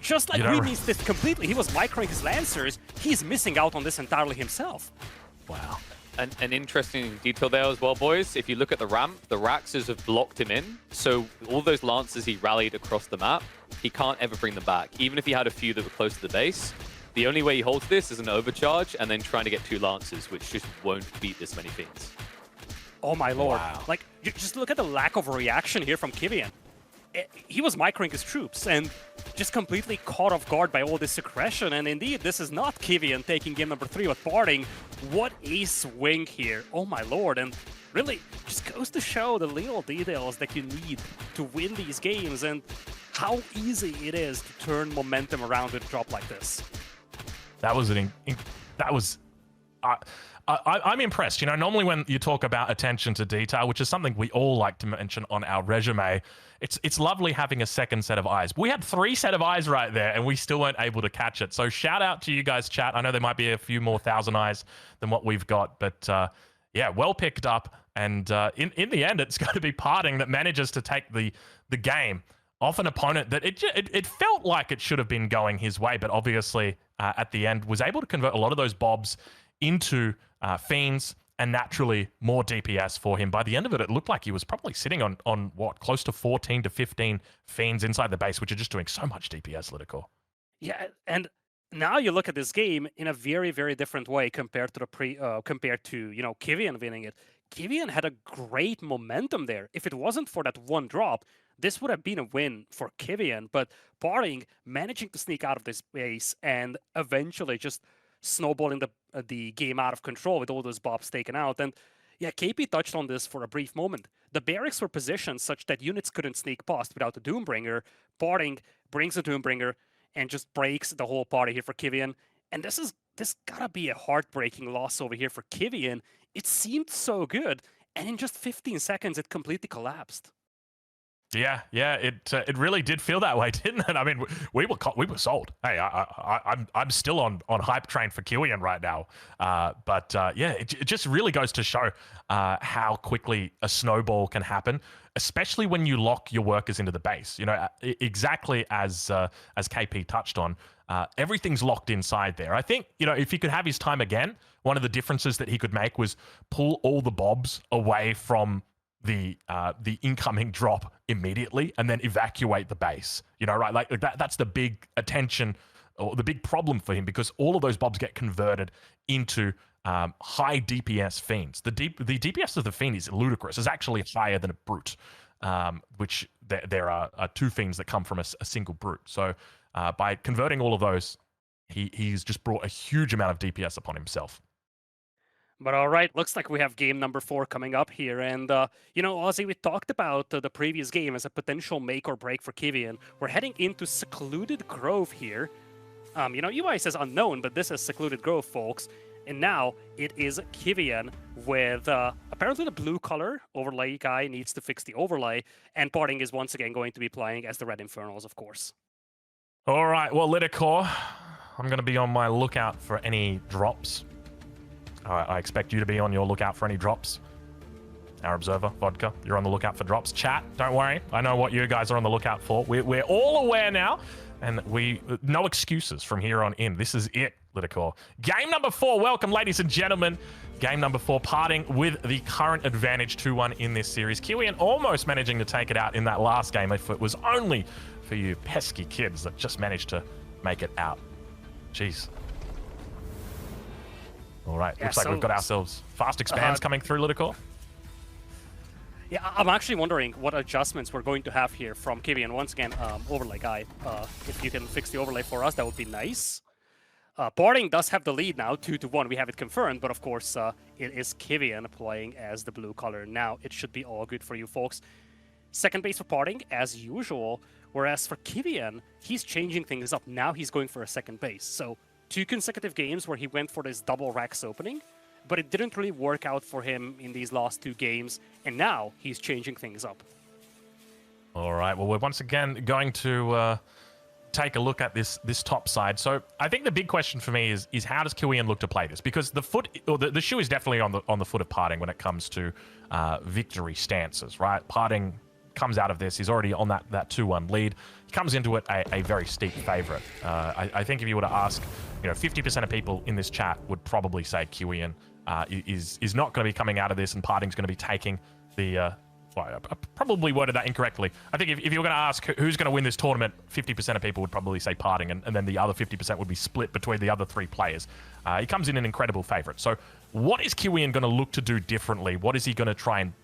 Just like we missed this completely. He was microing his Lancers. He's missing out on this entirely himself. Wow. An interesting detail there as well, boys. If you look at the ramp, the Raxes have blocked him in. So all those Lancers he rallied across the map, he can't ever bring them back. Even if he had a few that were close to the base, the only way he holds this is an overcharge and then trying to get 2 Lancers, which just won't beat this many Fiends. Oh my lord. Wow. Like, just look at the lack of reaction here from Kiwian. He was microing his troops and just completely caught off guard by all this aggression. And indeed, this is not Kiwian taking game number 3 with PartinG. What a swing here. Oh my lord. And really just goes to show the little details that you need to win these games and how easy it is to turn momentum around with a drop like this. I'm impressed. You know, normally when you talk about attention to detail, which is something we all like to mention on our resume, it's lovely having a second set of eyes. We had 3 set of eyes right there, and we still weren't able to catch it. So shout out to you guys, chat. I know there might be a few more thousand eyes than what we've got, but yeah, well picked up. And in the end, it's going to be PartinG that manages to take the game off an opponent that it felt like it should have been going his way, but obviously at the end was able to convert a lot of those bobs into Fiends, and naturally more DPS for him. By the end of it, it looked like he was probably sitting on what, close to 14 to 15 Fiends inside the base, which are just doing so much DPS, Lidakor. Yeah, and now you look at this game in a very, very different way compared to Kiwian winning it. Kiwian had a great momentum there. If it wasn't for that one drop, this would have been a win for Kiwian, but PartinG managing to sneak out of this base and eventually just snowballing the game out of control with all those bobs taken out. And yeah, KP touched on this for a brief moment. The barracks were positioned such that units couldn't sneak past without the Doombringer. PartinG brings the Doombringer, and just breaks the whole party here for Kiwian. And this gotta be a heartbreaking loss over here for Kiwian. It seemed so good, and in just 15 seconds, it completely collapsed. Yeah, it really did feel that way, didn't it? I mean, we were sold. Hey, I'm still on hype train for Kiwian right now. But yeah, it just really goes to show how quickly a snowball can happen, especially when you lock your workers into the base. You know, exactly as KP touched on, everything's locked inside there. I think, you know, if he could have his time again, one of the differences that he could make was pull all the bobs away from the incoming drop immediately and then evacuate the base. You know, right? Like that's the big attention or the big problem for him, because all of those bobs get converted into high DPS fiends. The DPS of the fiend is ludicrous. It's actually higher than a brute, which there are two fiends that come from a single brute. So by converting all of those, he's just brought a huge amount of DPS upon himself. But all right, looks like we have game number 4 coming up here. And, you know, Aussie, we talked about the previous game as a potential make or break for Kiwian. We're heading into Secluded Grove here. You know, UI says unknown, but this is Secluded Grove, folks. And now it is Kiwian with apparently the blue color overlay guy needs to fix the overlay. And PartinG is once again going to be playing as the Red Infernals, of course. All right, well, Lidakor, I'm going to be on my lookout for any drops. I expect you to be on your lookout for any drops. Our observer, Vodka, you're on the lookout for drops. Chat, don't worry. I know what you guys are on the lookout for. We're all aware now, and no excuses from here on in. This is it, Lidakor. Game number 4. Welcome, ladies and gentlemen. Game number 4, PartinG with the current advantage 2-1 in this series. Kiwian almost managing to take it out in that last game if it was only for you pesky kids that just managed to make it out. Jeez. All right, looks like we've got ourselves fast expands coming through, Lidakor. Yeah, I'm actually wondering what adjustments we're going to have here from Kiwian. Once again, overlay guy, if you can fix the overlay for us, that would be nice. PartinG does have the lead now, 2-1. We have it confirmed, but of course, it is Kiwian playing as the blue color. Now, it should be all good for you folks. Second base for PartinG, as usual, whereas for Kiwian, he's changing things up. Now he's going for a second base. So 2 consecutive games where he went for this double Rax opening, but it didn't really work out for him in these last 2 games, and now he's changing things up. All right, well, we're once again going to take a look at this top side. So I think the big question for me is how does Kiwian look to play this? Because the shoe is definitely on the foot of PartinG when it comes to victory stances, right? PartinG comes out of this, he's already on that 2-1 lead. He comes into it a very steep favorite. I think if you were to ask, you know, 50% of people in this chat would probably say Kiwian is not going to be coming out of this, and PartinG's going to be taking the... well, I probably worded that incorrectly. I think if you were going to ask who's going to win this tournament, 50% of people would probably say PartinG, and then the other 50% would be split between the other 3 players. He comes in an incredible favorite. So what is Kiwian going to look to do differently? What is he going to try and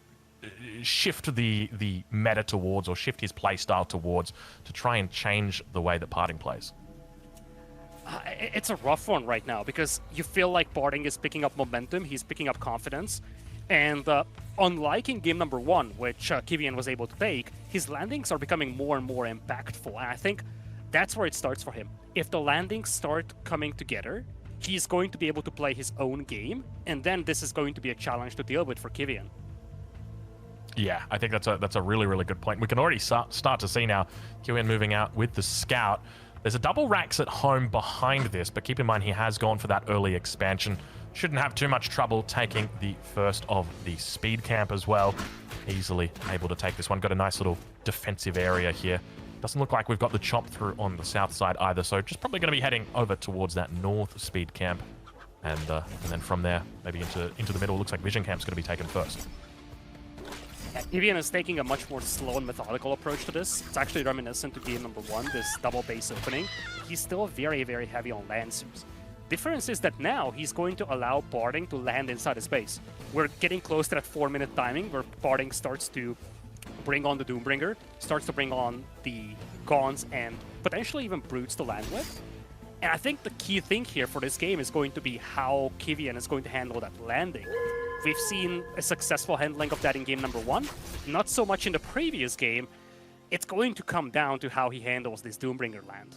shift the meta towards, or shift his play style towards, to try and change the way that PartinG plays? It's a rough one right now, because you feel like PartinG is picking up momentum, he's picking up confidence, and unlike in game number 1, which Kiwian was able to take, his landings are becoming more and more impactful, and I think that's where it starts for him. If the landings start coming together, he's going to be able to play his own game, and then this is going to be a challenge to deal with for Kiwian. Yeah, I think that's a really, really good point. We can already start to see now Kiwian moving out with the scout. There's a double Rax at home behind this, but keep in mind he has gone for that early expansion. Shouldn't have too much trouble taking the first of the speed camp as well. Easily able to take this one. Got a nice little defensive area here. Doesn't look like we've got the chop through on the south side either, so just probably going to be heading over towards that north speed camp. And then from there, maybe into the middle. Looks like Vision Camp's going to be taken first. Kiwian is taking a much more slow and methodical approach to this. It's actually reminiscent to game number 1, this double base opening. He's still very, very heavy on Lancers. Difference is that now he's going to allow PartinG to land inside his base. We're getting close to that 4-minute timing where PartinG starts to bring on the Doombringer, starts to bring on the Gauns and potentially even Brutes to land with. And I think the key thing here for this game is going to be how Kiwian is going to handle that landing. We've seen a successful handling of that in game number 1, not so much in the previous game. It's going to come down to how he handles this Doombringer land.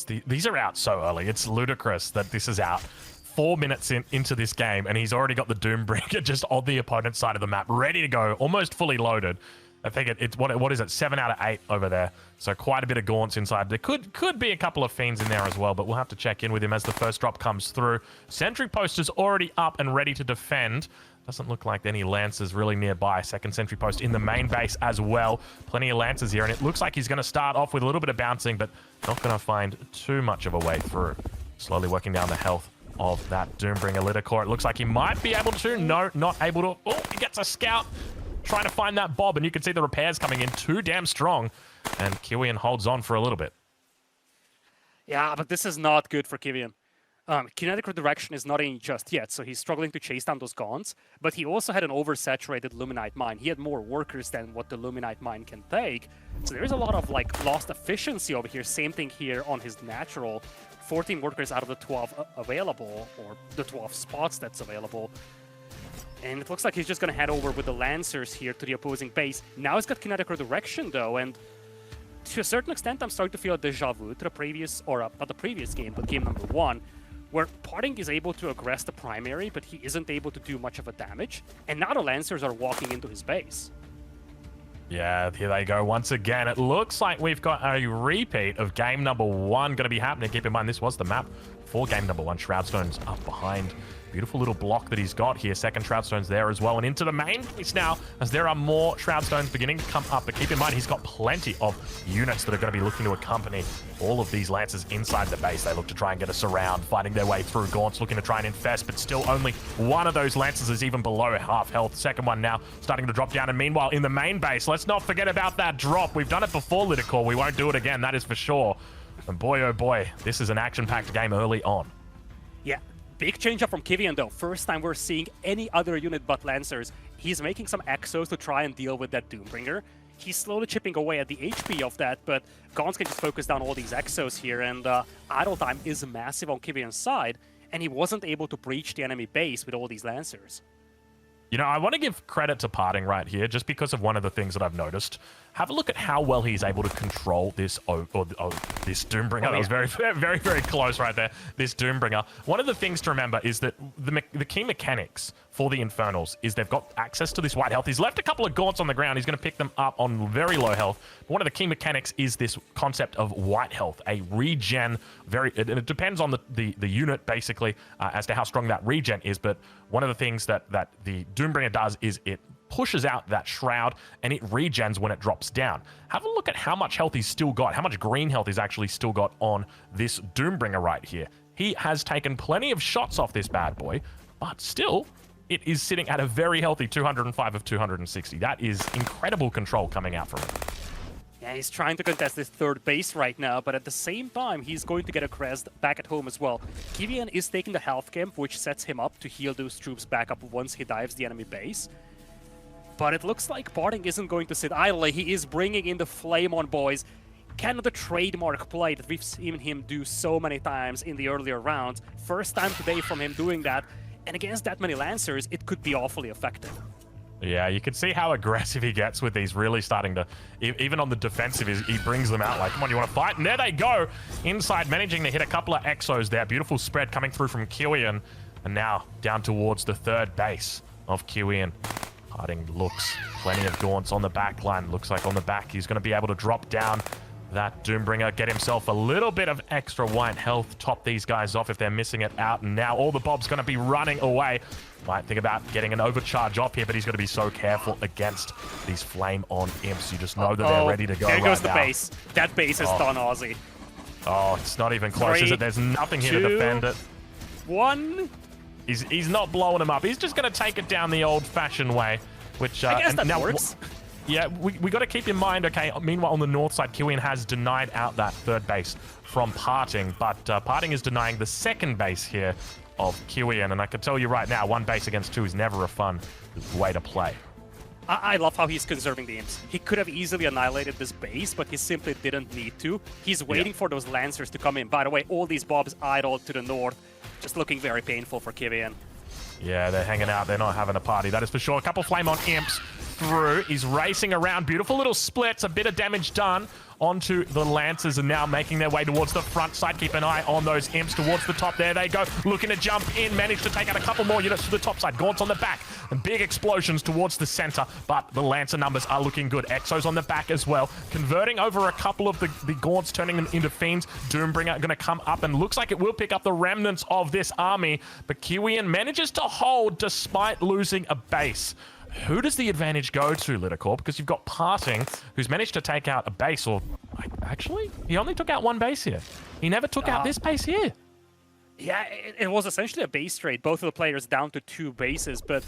These are out so early. It's ludicrous that this is out 4 minutes into this game, and he's already got the Doombringer just on the opponent's side of the map, ready to go, almost fully loaded. I think it's what is it? 7 out of 8 over there. So quite a bit of gaunts inside. There could be a couple of fiends in there as well, but we'll have to check in with him as the first drop comes through. Sentry post is already up and ready to defend. Doesn't look like any Lancers really nearby. Second sentry post in the main base as well. Plenty of Lancers here, and it looks like he's going to start off with a little bit of bouncing, but not going to find too much of a way through. Slowly working down the health of that Doombringer Lidakor. It looks like he might be able to. No, not able to. Oh, he gets a scout. Trying to find that Bob, and you can see the repairs coming in too damn strong. And Kiwian holds on for a little bit. Yeah, but this is not good for Kiwian. Kinetic redirection is not in just yet, so he's struggling to chase down those Gaunts, but he also had an oversaturated Luminite mine. He had more workers than what the Luminite mine can take, so there's a lot of like lost efficiency over here. Same thing here on his natural. 14 workers out of the 12 available, or the 12 spots that's available. And it looks like he's just going to head over with the Lancers here to the opposing base. Now he's got Kinetic Redirection, though, and to a certain extent, I'm starting to feel a deja vu to the previous, or not the previous game, but game number 1, where PartinG is able to aggress the primary, but he isn't able to do much of a damage. And now the Lancers are walking into his base. Yeah, here they go once again. It looks like we've got a repeat of game number 1 going to be happening. Keep in mind, this was the map for game number 1. Shroudstone's up behind. Beautiful little block that he's got here. Second Shroudstone's there as well. And into the main base now, as there are more Shroudstones beginning to come up. But keep in mind, he's got plenty of units that are going to be looking to accompany all of these Lancers inside the base. They look to try and get us around, fighting their way through. Gaunts looking to try and infest, but still only one of those Lancers is even below half health. Second one now starting to drop down. And meanwhile, in the main base, let's not forget about that drop. We've done it before, Lidakor. We won't do it again, that is for sure. And boy, oh boy, this is an action-packed game early on. Yeah. Big change up from Kiwian, though. First time we're seeing any other unit but Lancers. He's making some Exos to try and deal with that Doombringer. He's slowly chipping away at the HP of that, but Gaunts can just focus down all these Exos here, and idle time is massive on Kiwian's side, and he wasn't able to breach the enemy base with all these Lancers. You know, I want to give credit to PartinG right here, just because of one of the things that I've noticed. Have a look at how well he's able to control this this Doombringer. That was very, very, very close right there. This Doombringer. One of the things to remember is that the key mechanics for the Infernals is they've got access to this white health. He's left a couple of Gaunts on the ground. He's going to pick them up on very low health. One of the key mechanics is this concept of white health, a regen. It depends on the unit, basically, as to how strong that regen is. But one of the things that the Doombringer does is it pushes out that shroud and it regens when it drops down. Have a look at how much health he's still got, how much green health he's actually still got on this Doombringer right here. He has taken plenty of shots off this bad boy, but still, it is sitting at a very healthy 205 of 260. That is incredible control coming out from him. Yeah, he's trying to contest this third base right now, but at the same time, he's going to get a crest back at home as well. Kiwian is taking the health camp, which sets him up to heal those troops back up once he dives the enemy base. But it looks like PartinG isn't going to sit idly. He is bringing in the Flame on, boys. Kind of the trademark play that we've seen him do so many times in the earlier rounds. First time today from him doing that. And against that many Lancers, it could be awfully effective. Yeah, you can see how aggressive he gets with these, really starting to, even on the defensive, he brings them out like, come on, you want to fight? And there they go. Inside, managing to hit a couple of Exos there. Beautiful spread coming through from Kiwian. And now down towards the third base of Kiwian. PartinG looks, plenty of Gaunts on the back line. Looks like on the back he's going to be able to drop down that Doombringer, get himself a little bit of extra white health, top these guys off if they're missing it out. And now all the Bob's going to be running away. Might think about getting an overcharge off here, but he's going to be so careful against these Flame on imps. You just know that they're ready to go right now. There goes the base. That base is done, Aussie. Oh, it's not even close, is it? There's nothing here to defend it. 1. He's not blowing him up. He's just going to take it down the old-fashioned way, which I guess that works. Yeah, we got to keep in mind, okay, meanwhile on the north side, Kiwian has denied out that third base from PartinG, but PartinG is denying the second base here of Kiwian, and I can tell you right now, 1 base against 2 is never a fun way to play. I love how he's conserving the imps. He could have easily annihilated this base, but he simply didn't need to. He's waiting for those Lancers to come in. By the way, all these Bobs idle to the north, just looking very painful for Kiwian. Yeah, they're hanging out. They're not having a party. That is for sure. A couple flame on imps through. He's racing around. Beautiful little splits. A bit of damage done onto the Lancers and now making their way towards the front side. Keep an eye on those imps towards the top. There they go. Looking to jump in. Managed to take out a couple more units to the top side. Gaunt's on the back. And big explosions towards the center. But the Lancer numbers are looking good. Exo's on the back as well. Converting over a couple of the Gaunts, turning them into Fiends. Doombringer going to come up and looks like it will pick up the remnants of this army. But Kiwian manages to hold despite losing a base. Who does the advantage go to, Lidakor? Because you've got PartinG, who's managed to take out a base, or actually, he only took out one base here. He never took out this base here. Yeah, it was essentially a base trade. Both of the players down to 2 bases, but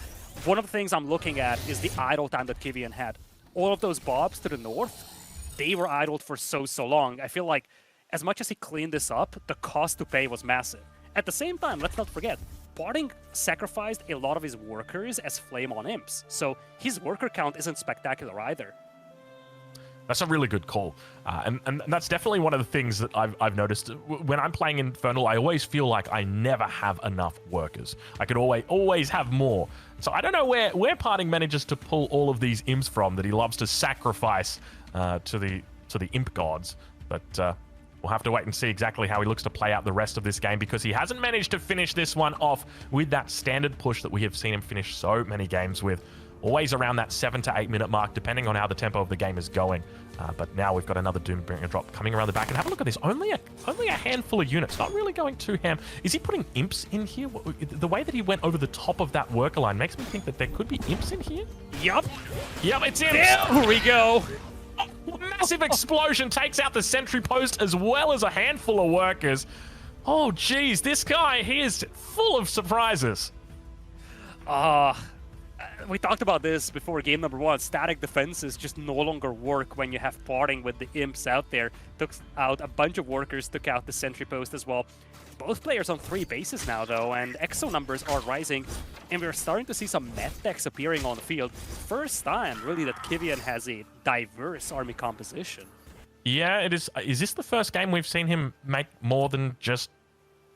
one of the things I'm looking at is the idle time that Kiwian had. All of those bobs to the north, they were idled for so long. I feel like as much as he cleaned this up, the cost to pay was massive. At the same time, let's not forget, PartinG sacrificed a lot of his workers as flame on imps, so his worker count isn't spectacular either. That's a really good call. And that's definitely one of the things that I've noticed. When I'm playing Infernal, I always feel like I never have enough workers. I could always have more. So I don't know where PartinG manages to pull all of these imps from that he loves to sacrifice to the imp gods. But we'll have to wait and see exactly how he looks to play out the rest of this game, because he hasn't managed to finish this one off with that standard push that we have seen him finish so many games with. Always around that 7 to 8 minute mark, depending on how the tempo of the game is going. But now we've got another Doombringer drop coming around the back. And have a look at this. Only a handful of units. Not really going too ham. Is he putting imps in here? The way that he went over the top of that worker line makes me think that there could be imps in here. Yup. Yep, it's imps. There we go. Massive explosion takes out the sentry post as well as a handful of workers. Oh, geez. This guy, he is full of surprises. We talked about this before game number 1. Static defenses just no longer work when you have PartinG with the imps out there. Took out a bunch of workers, took out the sentry post as well. Both players on 3 bases now, though, and exo numbers are rising, and we're starting to see some medtechs appearing on the field. First time, really, that Kiwian has a diverse army composition. Yeah, it is. Is this the first game we've seen him make more than just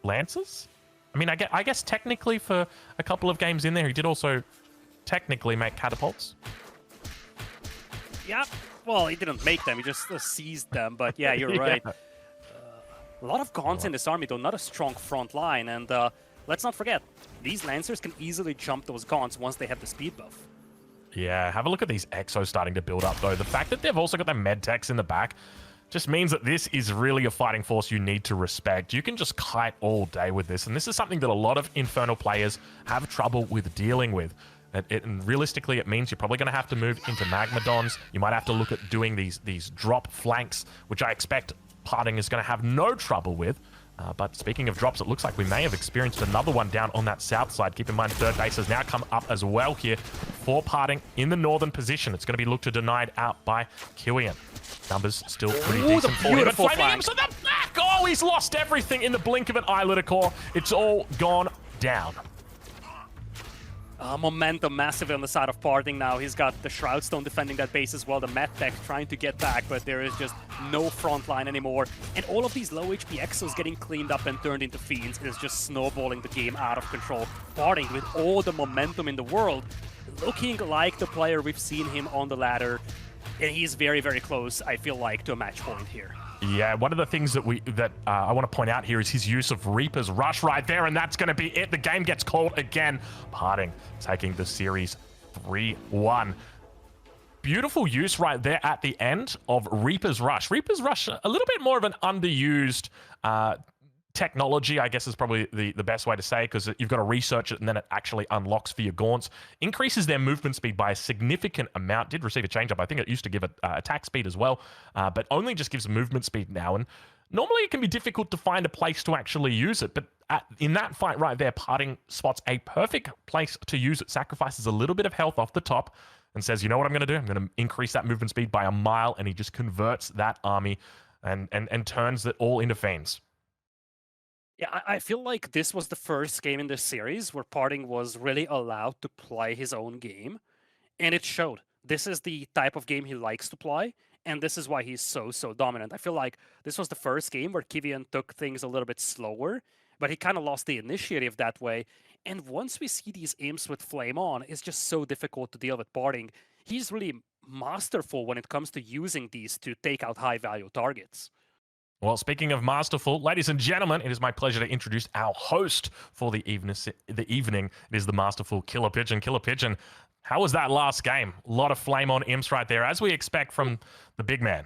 Lancers? I mean, I guess technically for a couple of games in there, he did also technically make catapults. Yeah, well, he didn't make them, he just seized them, but yeah, you're right. Yeah. A lot of Gaunts in this army, though, not a strong front line, and let's not forget, these Lancers can easily jump those Gaunts once they have the speed buff. Yeah, have a look at these exos starting to build up, though. The fact that they've also got their medtechs in the back just means that this is really a fighting force you need to respect. You can just kite all day with this, and this is something that a lot of Infernal players have trouble with dealing with. And realistically, it means you're probably going to have to move into Magmadons. You might have to look at doing these drop flanks, which I expect PartinG is going to have no trouble with. But speaking of drops, it looks like we may have experienced another one down on that south side. Keep in mind, third base has now come up as well here for PartinG in the northern position. It's going to be looked to denied out by Kiwian. Numbers still pretty decent for him. Beautiful Flaming him to the back! Oh, he's lost everything in the blink of an eye, Lidakor. It's all gone down. Momentum massive on the side of PartinG now. He's got the Shroudstone defending that base as well, the medtech trying to get back, but there is just no front line anymore. And all of these low HP exos getting cleaned up and turned into Fiends is just snowballing the game out of control. PartinG, with all the momentum in the world, looking like the player we've seen him on the ladder. And he's very, very close, I feel like, to a match point here. Yeah, one of the things that I want to point out here is his use of Reaper's Rush right there, and that's going to be it. The game gets called again. PartinG taking the series 3-1. Beautiful use right there at the end of Reaper's Rush. Reaper's Rush, a little bit more of an underused technology, I guess is probably the best way to say, because you've got to research it and then it actually unlocks for your Gaunts. Increases their movement speed by a significant amount. Did receive a change-up. I think it used to give it attack speed as well, but only just gives movement speed now. And normally it can be difficult to find a place to actually use it, but in that fight right there, PartinG spots a perfect place to use it. Sacrifices a little bit of health off the top and says, you know what I'm going to do? I'm going to increase that movement speed by a mile, and he just converts that army and turns it all into Fiends. Yeah, I feel like this was the first game in this series where PartinG was really allowed to play his own game, and it showed. This is the type of game he likes to play, and this is why he's so dominant. I feel like this was the first game where Kiwian took things a little bit slower, but he kind of lost the initiative that way. And once we see these imps with Flame On, it's just so difficult to deal with PartinG. He's really masterful when it comes to using these to take out high-value targets. Well, speaking of masterful, ladies and gentlemen, it is my pleasure to introduce our host for the evening. It is the masterful Killer Pigeon. Killer Pigeon, how was that last game? A lot of flame on imps right there, as we expect from the big man.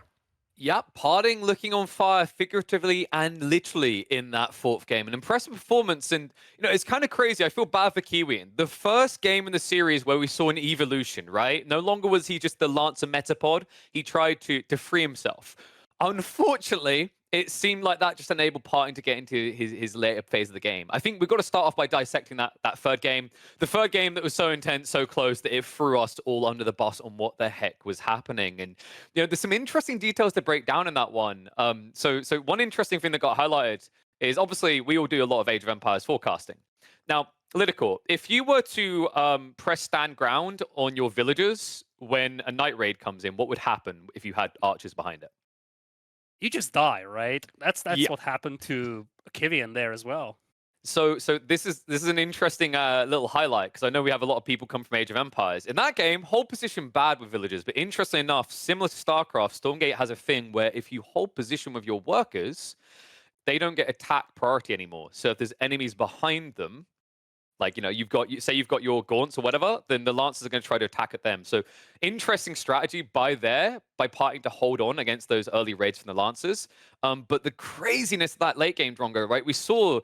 Yep, PartinG looking on fire figuratively and literally in that fourth game. An impressive performance, and it's kind of crazy. I feel bad for Kiwian. The first game in the series where we saw an evolution, right? No longer was he just the Lancer Metapod. He tried to free himself. Unfortunately, it seemed like that just enabled PartinG to get into his later phase of the game. I think we've got to start off by dissecting that third game. The third game that was so intense, so close, that it threw us all under the bus on what the heck was happening. And, there's some interesting details to break down in that one. So one interesting thing that got highlighted is, obviously, we all do a lot of Age of Empires forecasting. Now, Lidakor, if you were to press stand ground on your villagers when a night raid comes in, what would happen if you had archers behind it? You just die, right? That's what happened to Kiwian there as well. So this is an interesting little highlight, because I know we have a lot of people come from Age of Empires. In that game, hold position bad with villagers, but interestingly enough, similar to StarCraft, Stormgate has a thing where if you hold position with your workers, they don't get attack priority anymore. So if there's enemies behind them, like, you've got your gaunts or whatever, then the Lancers are going to try to attack at them. So interesting strategy by PartinG to hold on against those early raids from the Lancers. But the craziness of that late game, Drongo, right? We saw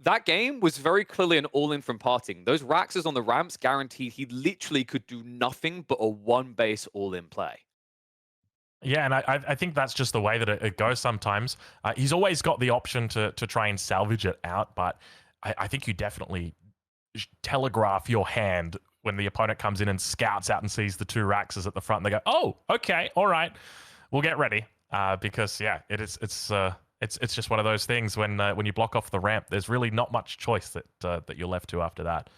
that game was very clearly an all-in from PartinG. Those Raxes on the ramps guaranteed he literally could do nothing but a one-base all-in play. Yeah, and I think that's just the way that it goes sometimes. He's always got the option to try and salvage it out, but I think you definitely telegraph your hand when the opponent comes in and scouts out and sees the two Raxes at the front. And they go, "Oh, okay, all right, we'll get ready." Because it's just one of those things when you block off the ramp, there's really not much choice that you're left to after that.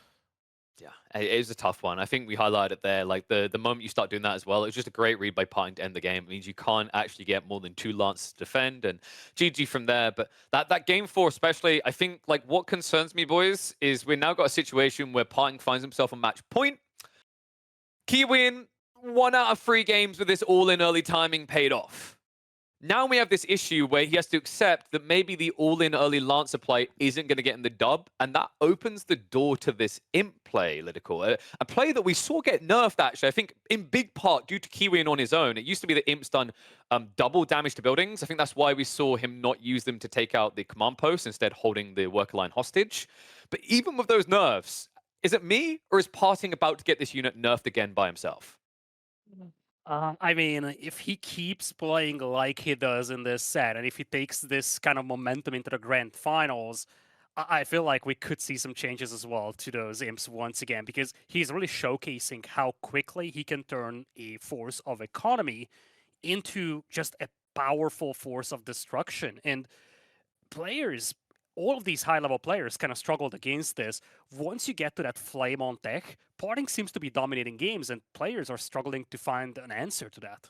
Yeah, it is a tough one. I think we highlighted it there. Like the moment you start doing that as well, it's just a great read by PartinG to end the game. It means you can't actually get more than 2 Lancers to defend, and GG from there. But that game 4 especially, I think, like, what concerns me, boys, is we've now got a situation where PartinG finds himself on match point. Kiwian, 1 out of 3 games with this all-in early timing paid off. Now we have this issue where he has to accept that maybe the all-in early Lancer play isn't going to get in the dub, and that opens the door to this imp play, Lidakor. A play that we saw get nerfed, actually, I think, in big part due to Kiwian on his own. It used to be that imp's done double damage to buildings. I think that's why we saw him not use them to take out the command post, instead holding the worker line hostage. But even with those nerfs, is it me, or is PartinG about to get this unit nerfed again by himself? I mean, if he keeps playing like he does in this set, and if he takes this kind of momentum into the grand finals, I feel like we could see some changes as well to those imps once again, because he's really showcasing how quickly he can turn a force of economy into just a powerful force of destruction. And players, all of these high-level players kind of struggled against this. Once you get to that flame on tech, PartinG seems to be dominating games, and players are struggling to find an answer to that.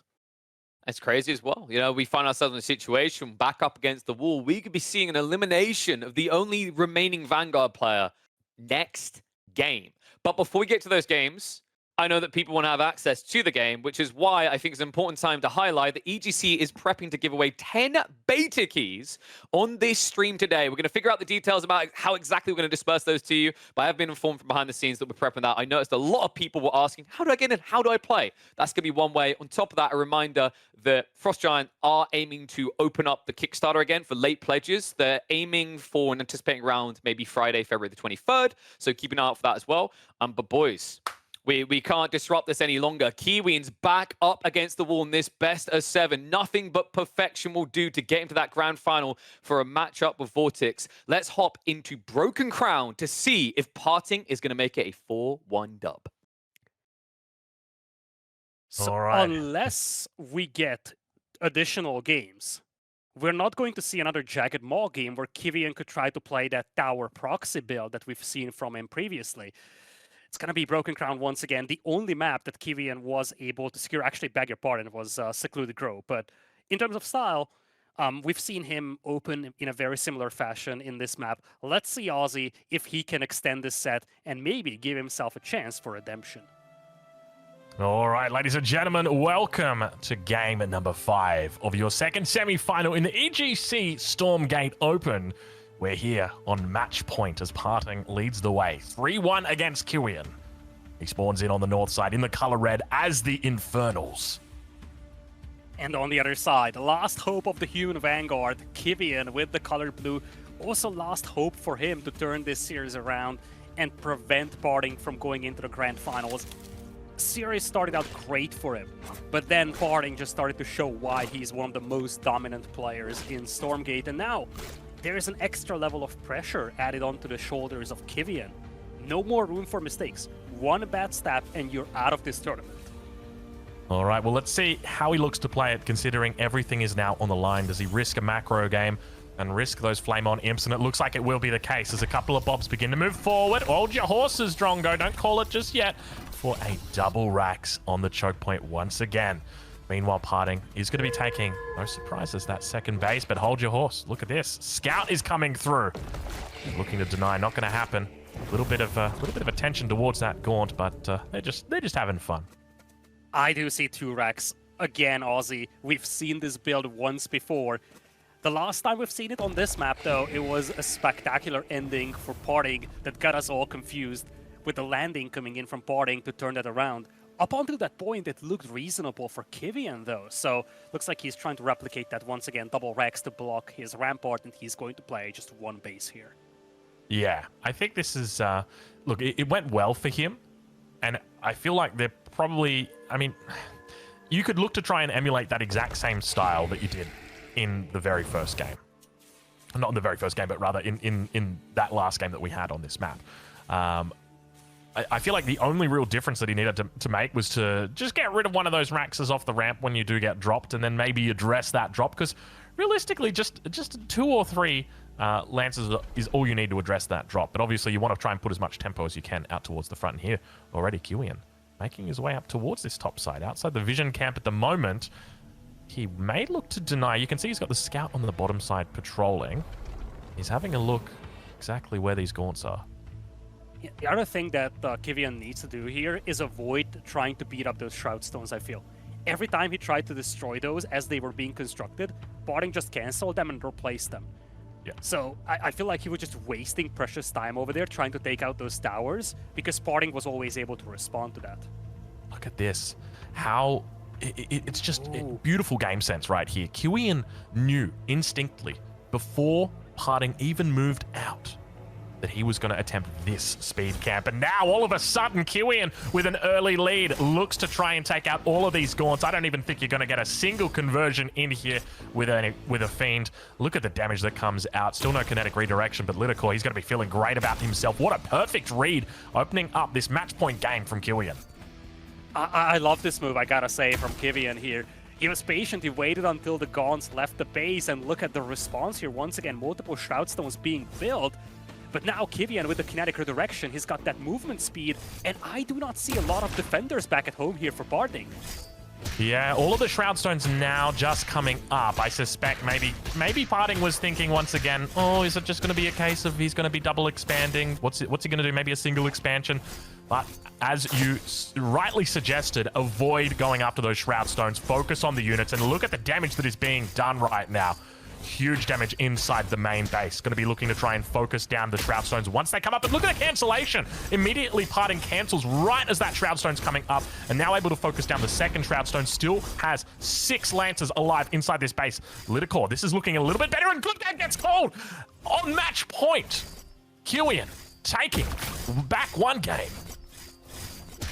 It's crazy as well. We find ourselves in a situation back up against the wall. We could be seeing an elimination of the only remaining Vanguard player next game. But before we get to those games, I know that people want to have access to the game, which is why I think it's an important time to highlight that EGC is prepping to give away 10 beta keys on this stream today. We're going to figure out the details about how exactly we're going to disperse those to you, but I have been informed from behind the scenes that we're prepping that. I noticed a lot of people were asking, how do I get in? How do I play? That's going to be one way. On top of that, a reminder that Frost Giant are aiming to open up the Kickstarter again for late pledges. They're aiming for an anticipating round maybe Friday, February the 23rd, so keep an eye out for that as well. But boys, we can't disrupt this any longer. Kiwian's back up against the wall in this best of 7. Nothing but perfection will do to get into that grand final for a matchup with Vortex. Let's hop into Broken Crown to see if PartinG is going to make it a 4-1 dub. So right. Unless we get additional games, we're not going to see another Jagged Maw game where Kiwian could try to play that tower proxy build that we've seen from him previously. It's going to be Broken Crown once again. The only map that Kiwian was able to secure, actually, beg your pardon, was Secluded Grove. But in terms of style, We've seen him open in a very similar fashion in this map. Let's see Aussie if he can extend this set and maybe give himself a chance for redemption. All right, ladies and gentlemen, welcome to game number 5 of your second semi-final in the EGC Stormgate Open. We're here on match point as PartinG leads the way 3-1 against Kiwian. He spawns in on the north side in the color red as the Infernals. And on the other side, last hope of the human vanguard, Kiwian with the color blue. Also last hope for him to turn this series around and prevent PartinG from going into the grand finals. Series started out great for him, but then PartinG just started to show why he's one of the most dominant players in Stormgate, and now there is an extra level of pressure added onto the shoulders of Kiwian. No more room for mistakes. One bad step and you're out of this tournament. All right, well, let's see how he looks to play it, considering everything is now on the line. Does he risk a macro game and risk those flame-on imps? And it looks like it will be the case as a couple of bobs begin to move forward. Hold your horses, Drongo. Don't call it just yet. For a double racks on the choke point once again. Meanwhile, PartinG is going to be taking, no surprises, that second base, but hold your horse. Look at this. Scout is coming through. Looking to deny, not going to happen. A little bit of attention towards that Gaunt, but they're just having fun. I do see 2 racks. Again, Aussie. We've seen this build once before. The last time we've seen it on this map, though, it was a spectacular ending for PartinG that got us all confused, with the landing coming in from PartinG to turn that around. Up until that point, it looked reasonable for Kiwian, though, so looks like he's trying to replicate that once again. Double racks to block his rampart, and he's going to play just 1 base here. Yeah, I think this is... look, it went well for him, and I feel like they're probably... I mean, you could look to try and emulate that exact same style that you did in the very first game. Not in the very first game, but rather in that last game that we had on this map. I feel like the only real difference that he needed to make was to just get rid of one of those Raxes off the ramp when you do get dropped, and then maybe address that drop, because realistically, just 2 or 3 Lances is all you need to address that drop. But obviously, you want to try and put as much tempo as you can out towards the front. And here, already Kiwian making his way up towards this top side. Outside the vision camp at the moment, he may look to deny. You can see he's got the scout on the bottom side patrolling. He's having a look exactly where these Gaunts are. The other thing that Kiwian needs to do here is avoid trying to beat up those Shroud Stones, I feel. Every time he tried to destroy those as they were being constructed, PartinG just canceled them and replaced them. Yeah. So I feel like he was just wasting precious time over there trying to take out those towers, because PartinG was always able to respond to that. Look at this. How... it's just beautiful game sense right here. Kiwian knew instinctively before PartinG even moved out that he was going to attempt this speed camp. And now, all of a sudden, Kiwian, with an early lead, looks to try and take out all of these Gaunts. I don't even think you're going to get a single conversion in here with a Fiend. Look at the damage that comes out. Still no kinetic redirection, but Lidakor, he's going to be feeling great about himself. What a perfect read, opening up this match point game from Kiwian. I love this move, I gotta say, from Kiwian here. He was patient, he waited until the Gaunts left the base, and look at the response here. Once again, multiple Shroud Stones being built. But now Kiwian with the kinetic redirection, he's got that movement speed, and I do not see a lot of defenders back at home here for PartinG. Yeah, all of the Shroud Stones now just coming up. I suspect maybe PartinG was thinking once again, oh, is it just going to be a case of he's going to be double expanding? What's he going to do? Maybe a single expansion? But as you rightly suggested, avoid going after those Shroud Stones. Focus on the units and look at the damage that is being done right now. Huge damage inside the main base. Going to be looking to try and focus down the Shroud Stones once they come up. And look at the cancellation. Immediately, PartinG cancels right as that Shroud Stone's coming up. And now able to focus down the second Shroud Stone. Still has 6 Lancers alive inside this base. Lidakor, this is looking a little bit better. And good game gets called on match point. Kiwian taking back 1 game.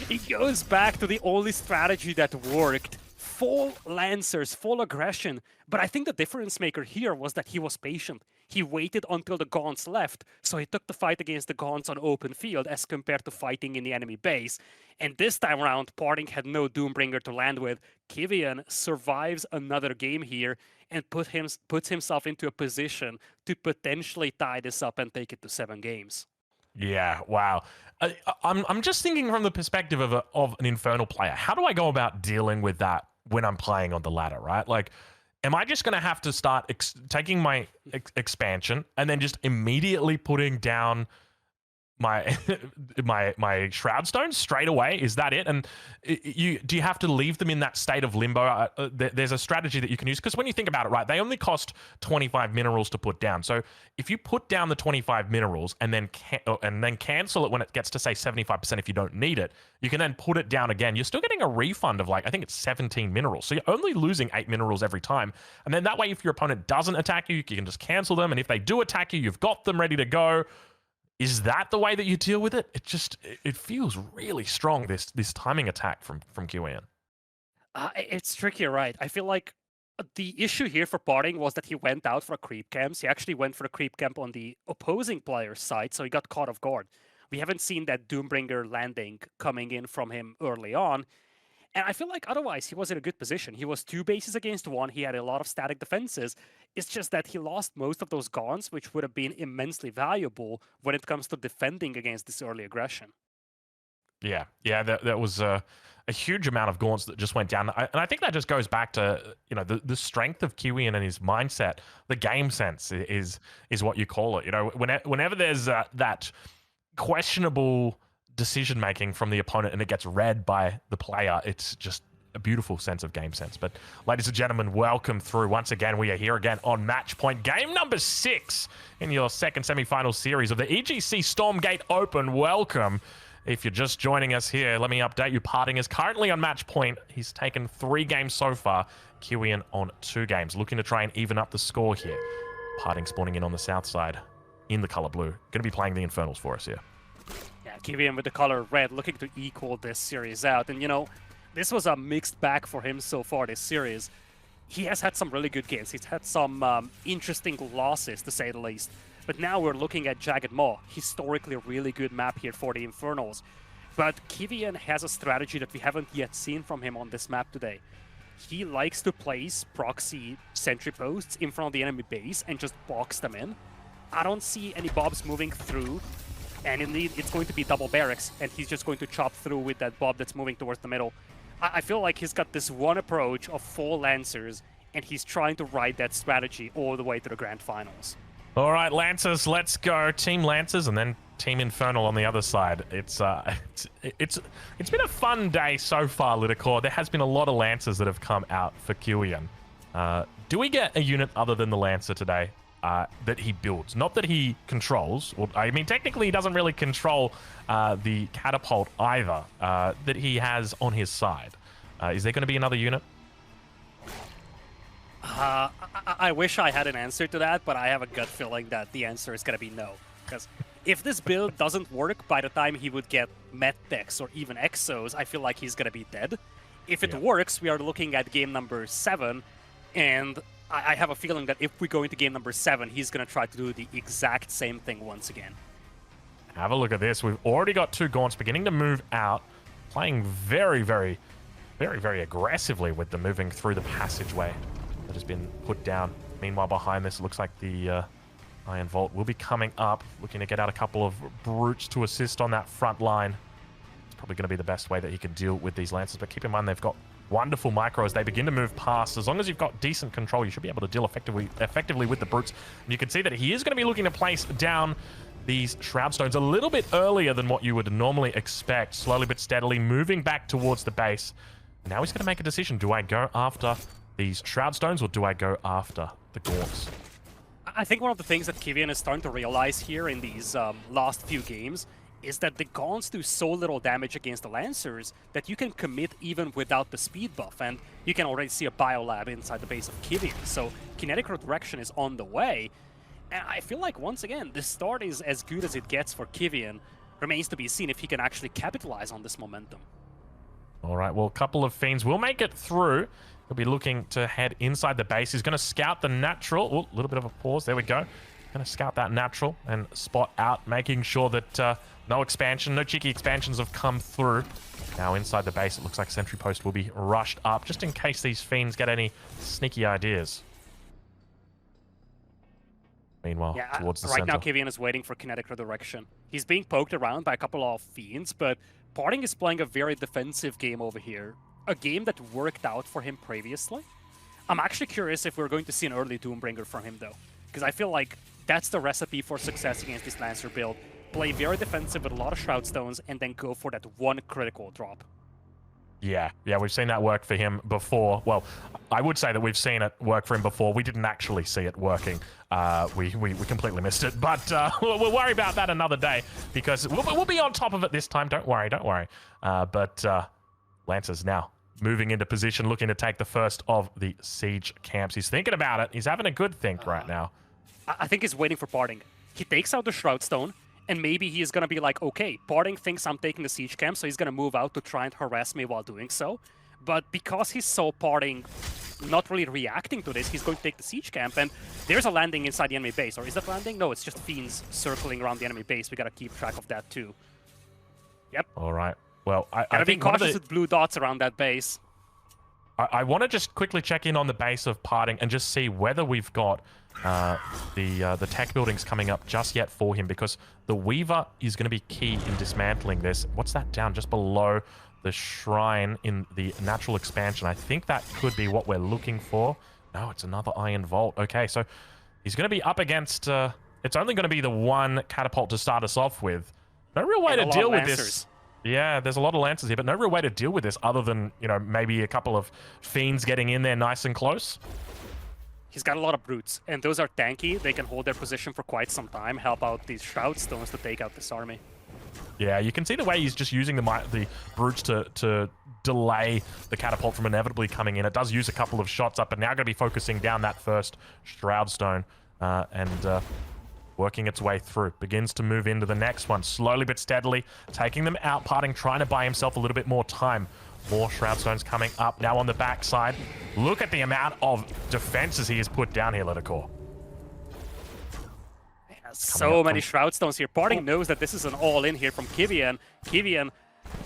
He goes back to the only strategy that worked. Full Lancers, full aggression. But I think the difference maker here was that he was patient. He waited until the Gaunts left, so he took the fight against the Gaunts on open field as compared to fighting in the enemy base. And this time around, PartinG had no Doombringer to land with. Kiwian survives another game here and puts himself into a position to potentially tie this up and take it to 7 games. Yeah, wow. I'm just thinking from the perspective of an Infernal player. How do I go about dealing with that when I'm playing on the ladder, right? Like, am I just going to have to start taking my expansion and then just immediately putting down my my shroud stones straight away? Is that it? And do you have to leave them in that state of limbo? There's a strategy that you can use, because when you think about it, right, they only cost 25 minerals to put down. So if you put down the 25 minerals and then cancel it when it gets to say 75% if you don't need it, you can then put it down again. You're still getting a refund of, like, I think it's 17 minerals. So you're only losing 8 minerals every time. And then that way, if your opponent doesn't attack you, you can just cancel them. And if they do attack you, you've got them ready to go. Is that the way that you deal with it? It feels really strong, this timing attack from Kiwian. It's tricky, right? I feel like the issue here for PartinG was that he went out for creep camps. He actually went for a creep camp on the opposing player's side, so he got caught off guard. We haven't seen that Doombringer landing coming in from him early on. And I feel like otherwise he was in a good position. He was 2 bases against 1. He had a lot of static defenses. It's just that he lost most of those gaunts, which would have been immensely valuable when it comes to defending against this early aggression. Yeah, that was a huge amount of gaunts that just went down. And I think that just goes back to, you know, the strength of Kiwian and his mindset. The game sense is what you call it. You know, whenever there's that questionable decision making from the opponent and it gets read by the player, it's just a beautiful sense of game sense. But ladies and gentlemen, welcome through. Once again, we are here again on Match Point, game number 6 in your second semi-final series of the EGC Stormgate Open. Welcome. If you're just joining us here, let me update you. PartinG is currently on Match Point. He's taken 3 games so far. Kiwian on 2 games, looking to try and even up the score here. PartinG spawning in on the south side in the color blue. Going to be playing the Infernals for us here. Yeah, Kiwian with the color red, looking to equal this series out. And, you know, this was a mixed bag for him so far this series. He has had some really good games. He's had some interesting losses, to say the least. But now we're looking at Jagged Maw, historically a really good map here for the Infernals. But Kiwian has a strategy that we haven't yet seen from him on this map today. He likes to place proxy sentry posts in front of the enemy base and just box them in. I don't see any Bobs moving through. And indeed, it's going to be double barracks, and he's just going to chop through with that Bob that's moving towards the middle. I feel like he's got this one approach of 4 Lancers, and he's trying to ride that strategy all the way to the Grand Finals. All right, Lancers, let's go. Team Lancers and then Team Infernal on the other side. It's been a fun day so far, Lidakor. There has been a lot of Lancers that have come out for Kiwian. Do we get a unit other than the Lancer today? That he builds, not that he controls. Well, I mean, technically he doesn't really control the catapult either, that he has on his side. Is there going to be another unit? I wish I had an answer to that, but I have a gut feeling that the answer is going to be no. Because if this build doesn't work by the time he would get Medtechs or even Exos, I feel like he's going to be dead. If it works, we are looking at game number 7, and I have a feeling that if we go into game number 7, he's going to try to do the exact same thing once again. Have a look at this. We've already got 2 gaunts beginning to move out, playing very, very, very, very aggressively with them, moving through the passageway that has been put down. Meanwhile, behind this, it looks like the Iron Vault will be coming up, looking to get out a couple of brutes to assist on that front line. It's probably going to be the best way that he can deal with these Lancers, but keep in mind they've got wonderful micro as they begin to move past. As long as you've got decent control, you should be able to deal effectively with the brutes. And you can see that he is going to be looking to place down these Shroud Stones a little bit earlier than what you would normally expect. Slowly but steadily moving back towards the base. Now he's going to make a decision. Do I go after these Shroud Stones or do I go after the Gaunts? I think one of the things that Kiwian is starting to realize here in these last few games is that the Gaunts do so little damage against the Lancers that you can commit even without the speed buff, and you can already see a biolab inside the base of Kiwian, so kinetic redirection is on the way. And I feel like, once again, this start is as good as it gets for Kiwian. Remains to be seen if he can actually capitalize on this momentum. All right, well, a couple of Fiends will make it through. He'll be looking to head inside the base. He's going to scout the natural. Oh, a little bit of a pause. There we go. Going to scout that natural and spot out, making sure that no expansion, no cheeky expansions have come through. Now inside the base, it looks like Sentry Post will be rushed up, just in case these Fiends get any sneaky ideas. Meanwhile, towards the right center. Now Kiwian is waiting for kinetic redirection. He's being poked around by a couple of Fiends, but PartinG is playing a very defensive game over here. A game that worked out for him previously. I'm actually curious if we're going to see an early Doombringer from him, though. Because I feel like that's the recipe for success against this Lancer build. Play very defensive with a lot of Shroud Stones, and then go for that one critical drop. Yeah, we've seen that work for him before. Well, I would say that we've seen it work for him before. We didn't actually see it working. We completely missed it, but we'll worry about that another day because we'll be on top of it this time. Don't worry. But Lancer's now moving into position, looking to take the first of the siege camps. He's thinking about it. He's having a good think right now. I think he's waiting for PartinG. He takes out the Shroud Stone, and maybe he's going to be like, okay, PartinG thinks I'm taking the siege camp, so he's going to move out to try and harass me while doing so. But because he saw PartinG not really reacting to this, he's going to take the siege camp, and there's a landing inside the enemy base. Or is that landing? No, it's just Fiends circling around the enemy base. We got to keep track of that too. Yep. All right. Well, I gotta be think one of cautious with blue dots around that base. I want to just quickly check in on the base of PartinG and just see whether we've got the tech buildings coming up just yet for him, because the Weaver is going to be key in dismantling this. What's that down just below the shrine in the natural expansion? I think that could be what we're looking for. No, it's another Iron Vault. Okay, so he's going to be up against... it's only going to be the one catapult to start us off with. No real way to deal with this. Yeah, there's a lot of Lancers here, but no real way to deal with this other than, you know, maybe a couple of Fiends getting in there nice and close. He's got a lot of Brutes, and those are tanky. They can hold their position for quite some time, help out these Shroud Stones to take out this army. Yeah, you can see the way he's just using the Brutes to delay the catapult from inevitably coming in. It does use a couple of shots up, but now going to be focusing down that first Shroud Stone and working its way through. Begins to move into the next one, slowly but steadily, taking them out. PartinG trying to buy himself a little bit more time. More Shroud Stones coming up now on the backside. Look at the amount of defenses he has put down here, Lidakor. So many Shroud Stones here. PartinG knows that this is an all-in here from Kiwian. Kiwian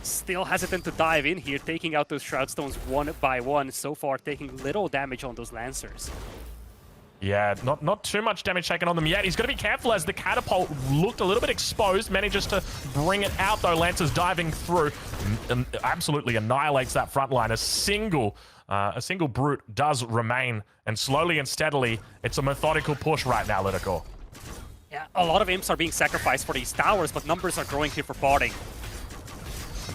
still hesitant to dive in here, taking out those Shroud Stones one by one. So far, taking little damage on those Lancers. Yeah, not too much damage taken on them yet. He's got to be careful as the catapult looked a little bit exposed. Manages to bring it out, though. Lancer's diving through and absolutely annihilates that front line. A single brute does remain, and slowly and steadily, it's a methodical push right now, Lidakor. Yeah, a lot of imps are being sacrificed for these towers, but numbers are growing here for PartinG.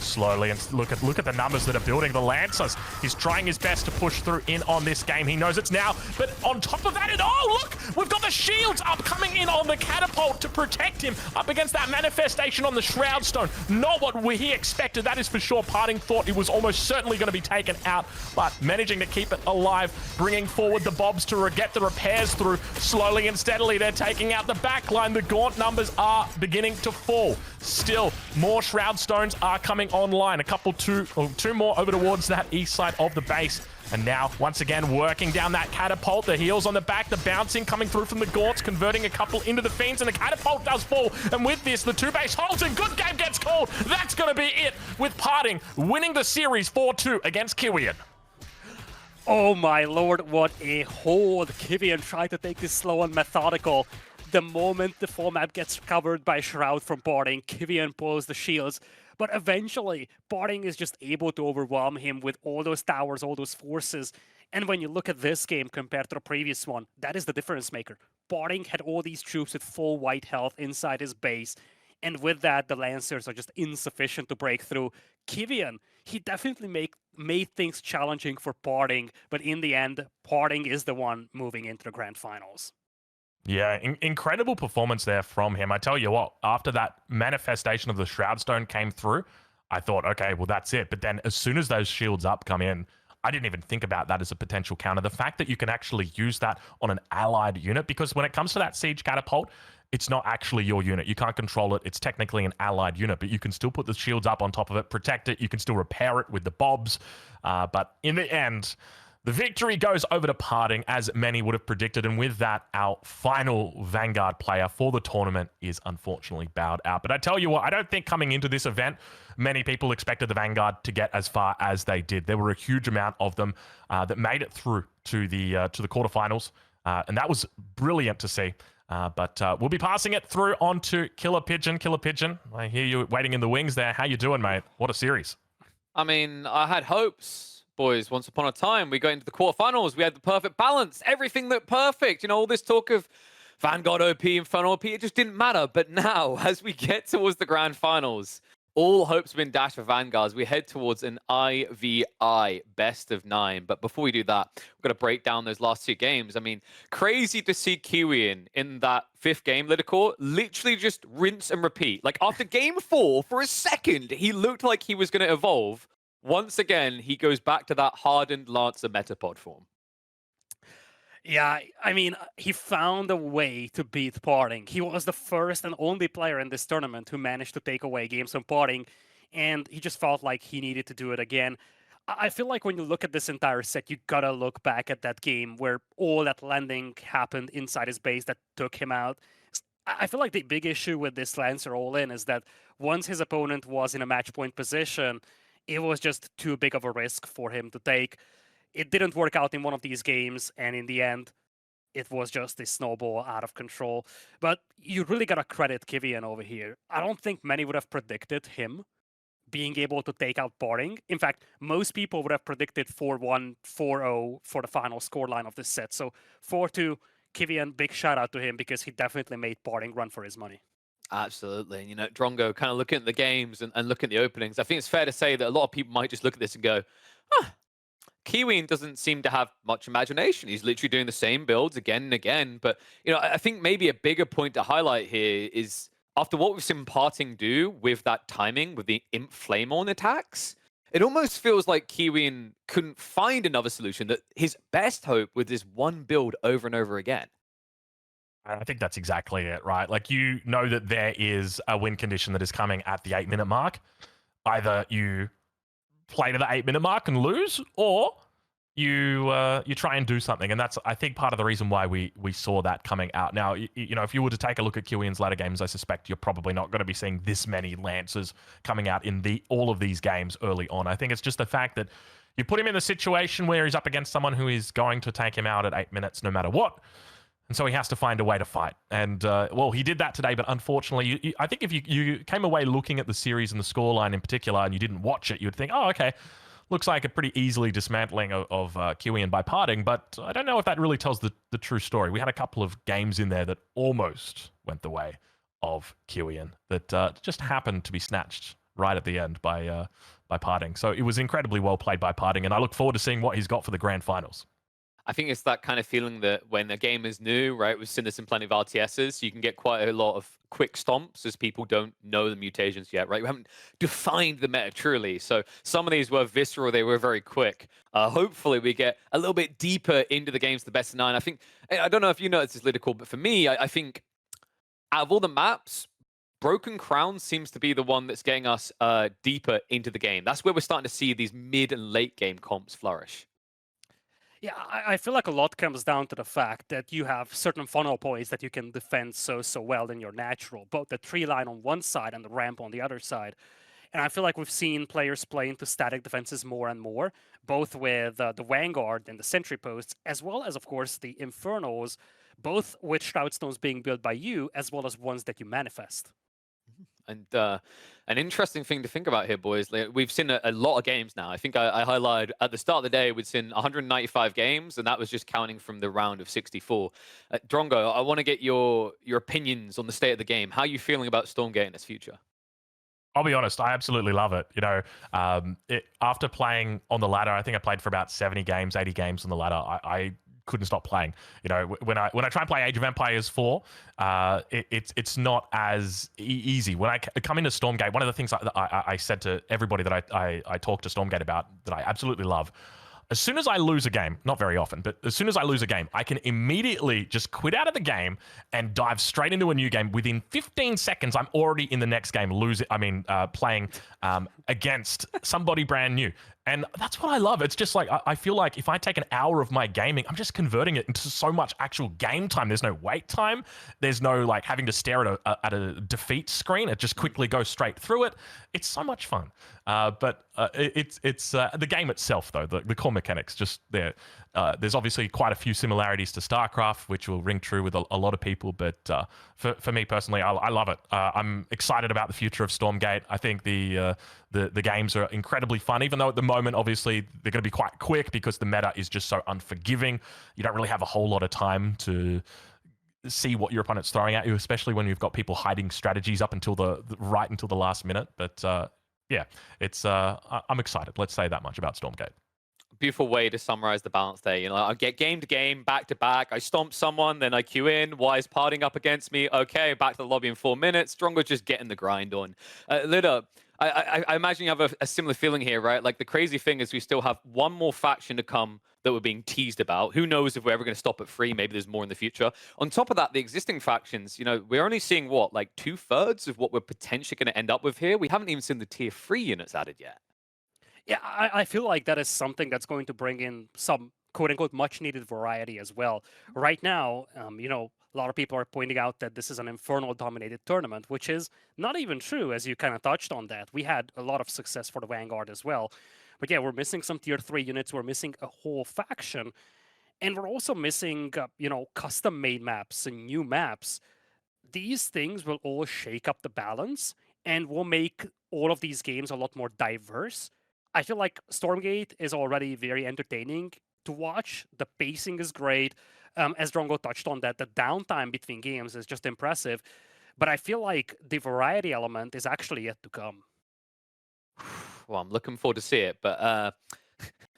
Slowly, and look at the numbers that are building. The Lancers, he's trying his best to push through in on this game. He knows it's now, but on top of that, oh look, we've got the shields up coming in on the catapult to protect him up against that manifestation on the Shroud Stone. Not what he expected, that is for sure. PartinG thought he was almost certainly going to be taken out, but managing to keep it alive, bringing forward the Bobs to get the repairs through. Slowly and steadily, they're taking out the back line. The Gaunt numbers are beginning to fall. Still, more Shroud Stones are coming online. A couple, two more over towards that east side of the base. And now, once again, working down that catapult. The heals on the back, the bouncing coming through from the Gaunts, converting a couple into the Fiends, and the catapult does fall. And with this, the two base holds, and good game gets called. That's going to be it, with PartinG winning the series 4-2 against Kiwian. Oh my lord, what a hold. Kiwian tried to take this slow and methodical. The moment the full map gets covered by Shroud from PartinG, Kiwian pulls the shields. But eventually, PartinG is just able to overwhelm him with all those towers, all those forces. And when you look at this game compared to the previous one, that is the difference maker. PartinG had all these troops with full white health inside his base. And with that, the Lancers are just insufficient to break through. Kiwian, he definitely made things challenging for PartinG. But in the end, PartinG is the one moving into the grand finals. Yeah, incredible performance there from him. I tell you what, after that manifestation of the Shroud Stone came through, I thought, okay, well, that's it. But then as soon as those shields up come in, I didn't even think about that as a potential counter. The fact that you can actually use that on an allied unit, because when it comes to that siege catapult, it's not actually your unit. You can't control it. It's technically an allied unit, but you can still put the shields up on top of it, protect it. You can still repair it with the Bobs. But in the end, the victory goes over to PartinG, as many would have predicted, and with that, our final Vanguard player for the tournament is unfortunately bowed out. But I tell you what, I don't think coming into this event, many people expected the Vanguard to get as far as they did. There were a huge amount of them that made it through to the quarterfinals, and that was brilliant to see. But we'll be passing it through on to Killer Pigeon. Killer Pigeon, I hear you waiting in the wings there. How you doing, mate? What a series. I mean, I had hopes, boys. Once upon a time, we got into the quarterfinals. We had the perfect balance. Everything looked perfect. You know, all this talk of Vanguard OP, Infernal OP, it just didn't matter. But now, as we get towards the grand finals, all hopes have been dashed for Vanguards. We head towards an IVI best of 9. But before we do that, we've got to break down those last 2 games. I mean, crazy to see Kiwian in that 5th game, Lidakor, literally just rinse and repeat. Like, after game 4, for a second, he looked like he was going to evolve. Once again, he goes back to that hardened Lancer Metapod form. Yeah, I mean, he found a way to beat PartinG. He was the first and only player in this tournament who managed to take away games from PartinG, and he just felt like he needed to do it again. I feel like when you look at this entire set, you gotta look back at that game where all that landing happened inside his base that took him out. I feel like the big issue with this Lancer all-in is that once his opponent was in a match point position, it was just too big of a risk for him to take. It didn't work out in one of these games, and in the end, it was just a snowball out of control. But you really gotta credit Kiwian over here. I don't think many would have predicted him being able to take out PartinG. In fact, most people would have predicted 4-1, 4-0 for the final scoreline of this set. So 4-2, Kiwian, big shout out to him because he definitely made PartinG run for his money. Absolutely. You know, Drongo, kind of looking at the games and looking at the openings, I think it's fair to say that a lot of people might just look at this and go, Kiwian doesn't seem to have much imagination. He's literally doing the same builds again and again. But, you know, I think maybe a bigger point to highlight here is after what we've seen PartinG do with that timing, with the Imp Flamehorn attacks, it almost feels like Kiwian couldn't find another solution, that his best hope was this one build over and over again. I think that's exactly it, right? Like, you know that there is a win condition that is coming at the 8-minute mark. Either you play to the 8-minute mark and lose, or you try and do something. And that's, I think, part of the reason why we saw that coming out. Now, you know, if you were to take a look at Kiwian's latter games, I suspect you're probably not going to be seeing this many Lancers coming out in all of these games early on. I think it's just the fact that you put him in a situation where he's up against someone who is going to take him out at 8 minutes no matter what. And so he has to find a way to fight. And, well, he did that today, but unfortunately, I think if you came away looking at the series and the scoreline in particular and you didn't watch it, you'd think, oh, okay, looks like a pretty easily dismantling of Kiwian by PartinG, but I don't know if that really tells the true story. We had a couple of games in there that almost went the way of Kiwian that just happened to be snatched right at the end by PartinG. So it was incredibly well played by PartinG, and I look forward to seeing what he's got for the grand finals. I think it's that kind of feeling that when a game is new, right? We've seen this in plenty of RTSs. You can get quite a lot of quick stomps as people don't know the mutations yet, right? We haven't defined the meta truly. So some of these were visceral. They were very quick. Hopefully we get a little bit deeper into the games, the best of 9. I think, I don't know if you noticed this, Lidakor, but for me, I think out of all the maps, Broken Crown seems to be the one that's getting us deeper into the game. That's where we're starting to see these mid and late game comps flourish. Yeah, I feel like a lot comes down to the fact that you have certain funnel points that you can defend so well in your natural, both the tree line on one side and the ramp on the other side. And I feel like we've seen players play into static defenses more and more, both with the Vanguard and the sentry posts, as well as, of course, the Infernos, both with Shroudstones being built by you, as well as ones that you manifest. And an interesting thing to think about here, boys, we've seen a lot of games now. I think I highlighted at the start of the day, we'd seen 195 games, and that was just counting from the round of 64. Drongo, I want to get your opinions on the state of the game. How are you feeling about Stormgate in its future? I'll be honest, I absolutely love it. You know, after playing on the ladder, I think I played for about 70 games, 80 games on the ladder. I couldn't stop playing. You know, when I try and play Age of Empires 4, it's not as easy. When I come into Stormgate, one of the things I said to everybody that I talk to Stormgate about that I absolutely love, as soon as I lose a game, not very often, but as soon as I lose a game, I can immediately just quit out of the game and dive straight into a new game. Within 15 seconds, I'm already in the next game, playing against somebody brand new. And that's what I love. It's just like, I feel like if I take an hour of my gaming, I'm just converting it into so much actual game time. There's no wait time. There's no like having to stare at a defeat screen. It just quickly goes straight through it. It's so much fun. But it's the game itself, though, the core mechanics just there. there's obviously quite a few similarities to StarCraft, which will ring true with a lot of people. But for me personally, I love it. I'm excited about the future of Stormgate. I think the games are incredibly fun, even though at the moment, obviously, they're going to be quite quick because the meta is just so unforgiving. You don't really have a whole lot of time to see what your opponent's throwing at you, especially when you've got people hiding strategies up until right until the last minute. But yeah, it's I'm excited. Let's say that much about Stormgate. Beautiful way to summarize the balance there. You know, I get game to game, back to back. I stomp someone, then I queue in. Why is PartinG up against me? Okay, back to the lobby in 4 minutes. Drongo's just getting the grind on. Lida, I imagine you have a similar feeling here, right? Like the crazy thing is we still have one more faction to come that we're being teased about. Who knows if we're ever going to stop at 3? Maybe there's more in the future. On top of that, the existing factions, you know, we're only seeing what, like 2/3 of what we're potentially going to end up with here. We haven't even seen the tier 3 units added yet. Yeah, I feel like that is something that's going to bring in some quote-unquote much-needed variety as well. Right now, you know, a lot of people are pointing out that this is an Infernal-dominated tournament, which is not even true, as you kind of touched on that. We had a lot of success for the Vanguard as well. But yeah, we're missing some tier 3 units, we're missing a whole faction, and we're also missing, you know, custom-made maps and new maps. These things will all shake up the balance and will make all of these games a lot more diverse. I feel like Stormgate is already very entertaining to watch. The pacing is great. As Drongo touched on that, the downtime between games is just impressive. But I feel like the variety element is actually yet to come. Well, I'm looking forward to see it, but a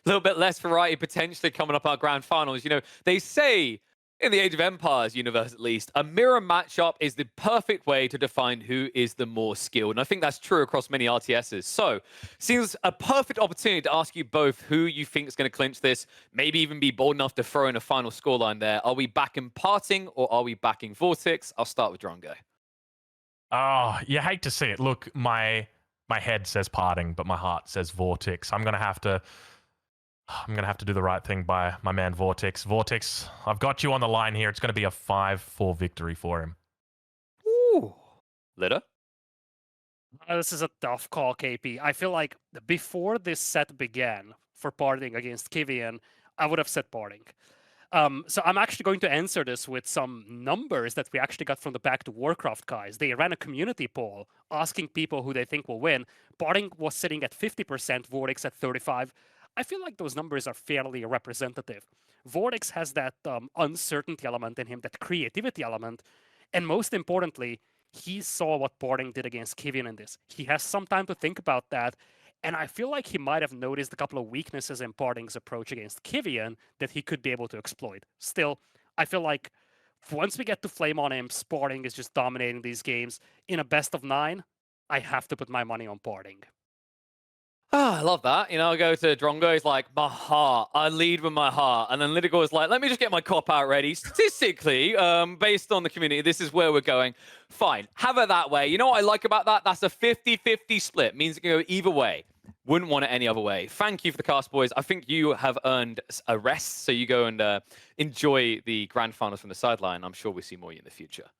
little bit less variety potentially coming up our grand finals. You know, they say in the Age of Empires universe, at least, a mirror matchup is the perfect way to define who is the more skilled. And I think that's true across many RTSs. So, seems a perfect opportunity to ask you both who you think is going to clinch this, maybe even be bold enough to throw in a final scoreline there. Are we backing PartinG or are we backing Vortex? I'll start with Drongo. Oh, you hate to see it. Look, my head says PartinG, but my heart says Vortex. I'm gonna have to do the right thing by my man Vortex. Vortex, I've got you on the line here. It's going to be a 5-4 victory for him. Ooh. Lida? This is a tough call, KP. I feel like before this set began for PartinG against Kiwian, I would have said PartinG. So I'm actually going to answer this with some numbers that we actually got from the Back to Warcraft guys. They ran a community poll asking people who they think will win. PartinG was sitting at 50%, Vortex at 35%. I feel like those numbers are fairly representative. Vortex has that uncertainty element in him, that creativity element, and most importantly, he saw what PartinG did against Kiwian in this. He has some time to think about that, and I feel like he might have noticed a couple of weaknesses in PartinG's approach against Kiwian that he could be able to exploit. Still, I feel like once we get to Flame on Imps, PartinG is just dominating these games. In a best of 9, I have to put my money on PartinG. Oh, I love that. You know, I go to Drongo, he's like, my heart. I lead with my heart. And then Lidakor is like, let me just get my cop out ready. Statistically, based on the community, this is where we're going. Fine. Have it that way. You know what I like about that? That's a 50-50 split. Means it can go either way. Wouldn't want it any other way. Thank you for the cast, boys. I think you have earned a rest, so you go and enjoy the grand finals from the sideline. I'm sure we'll see more of you in the future.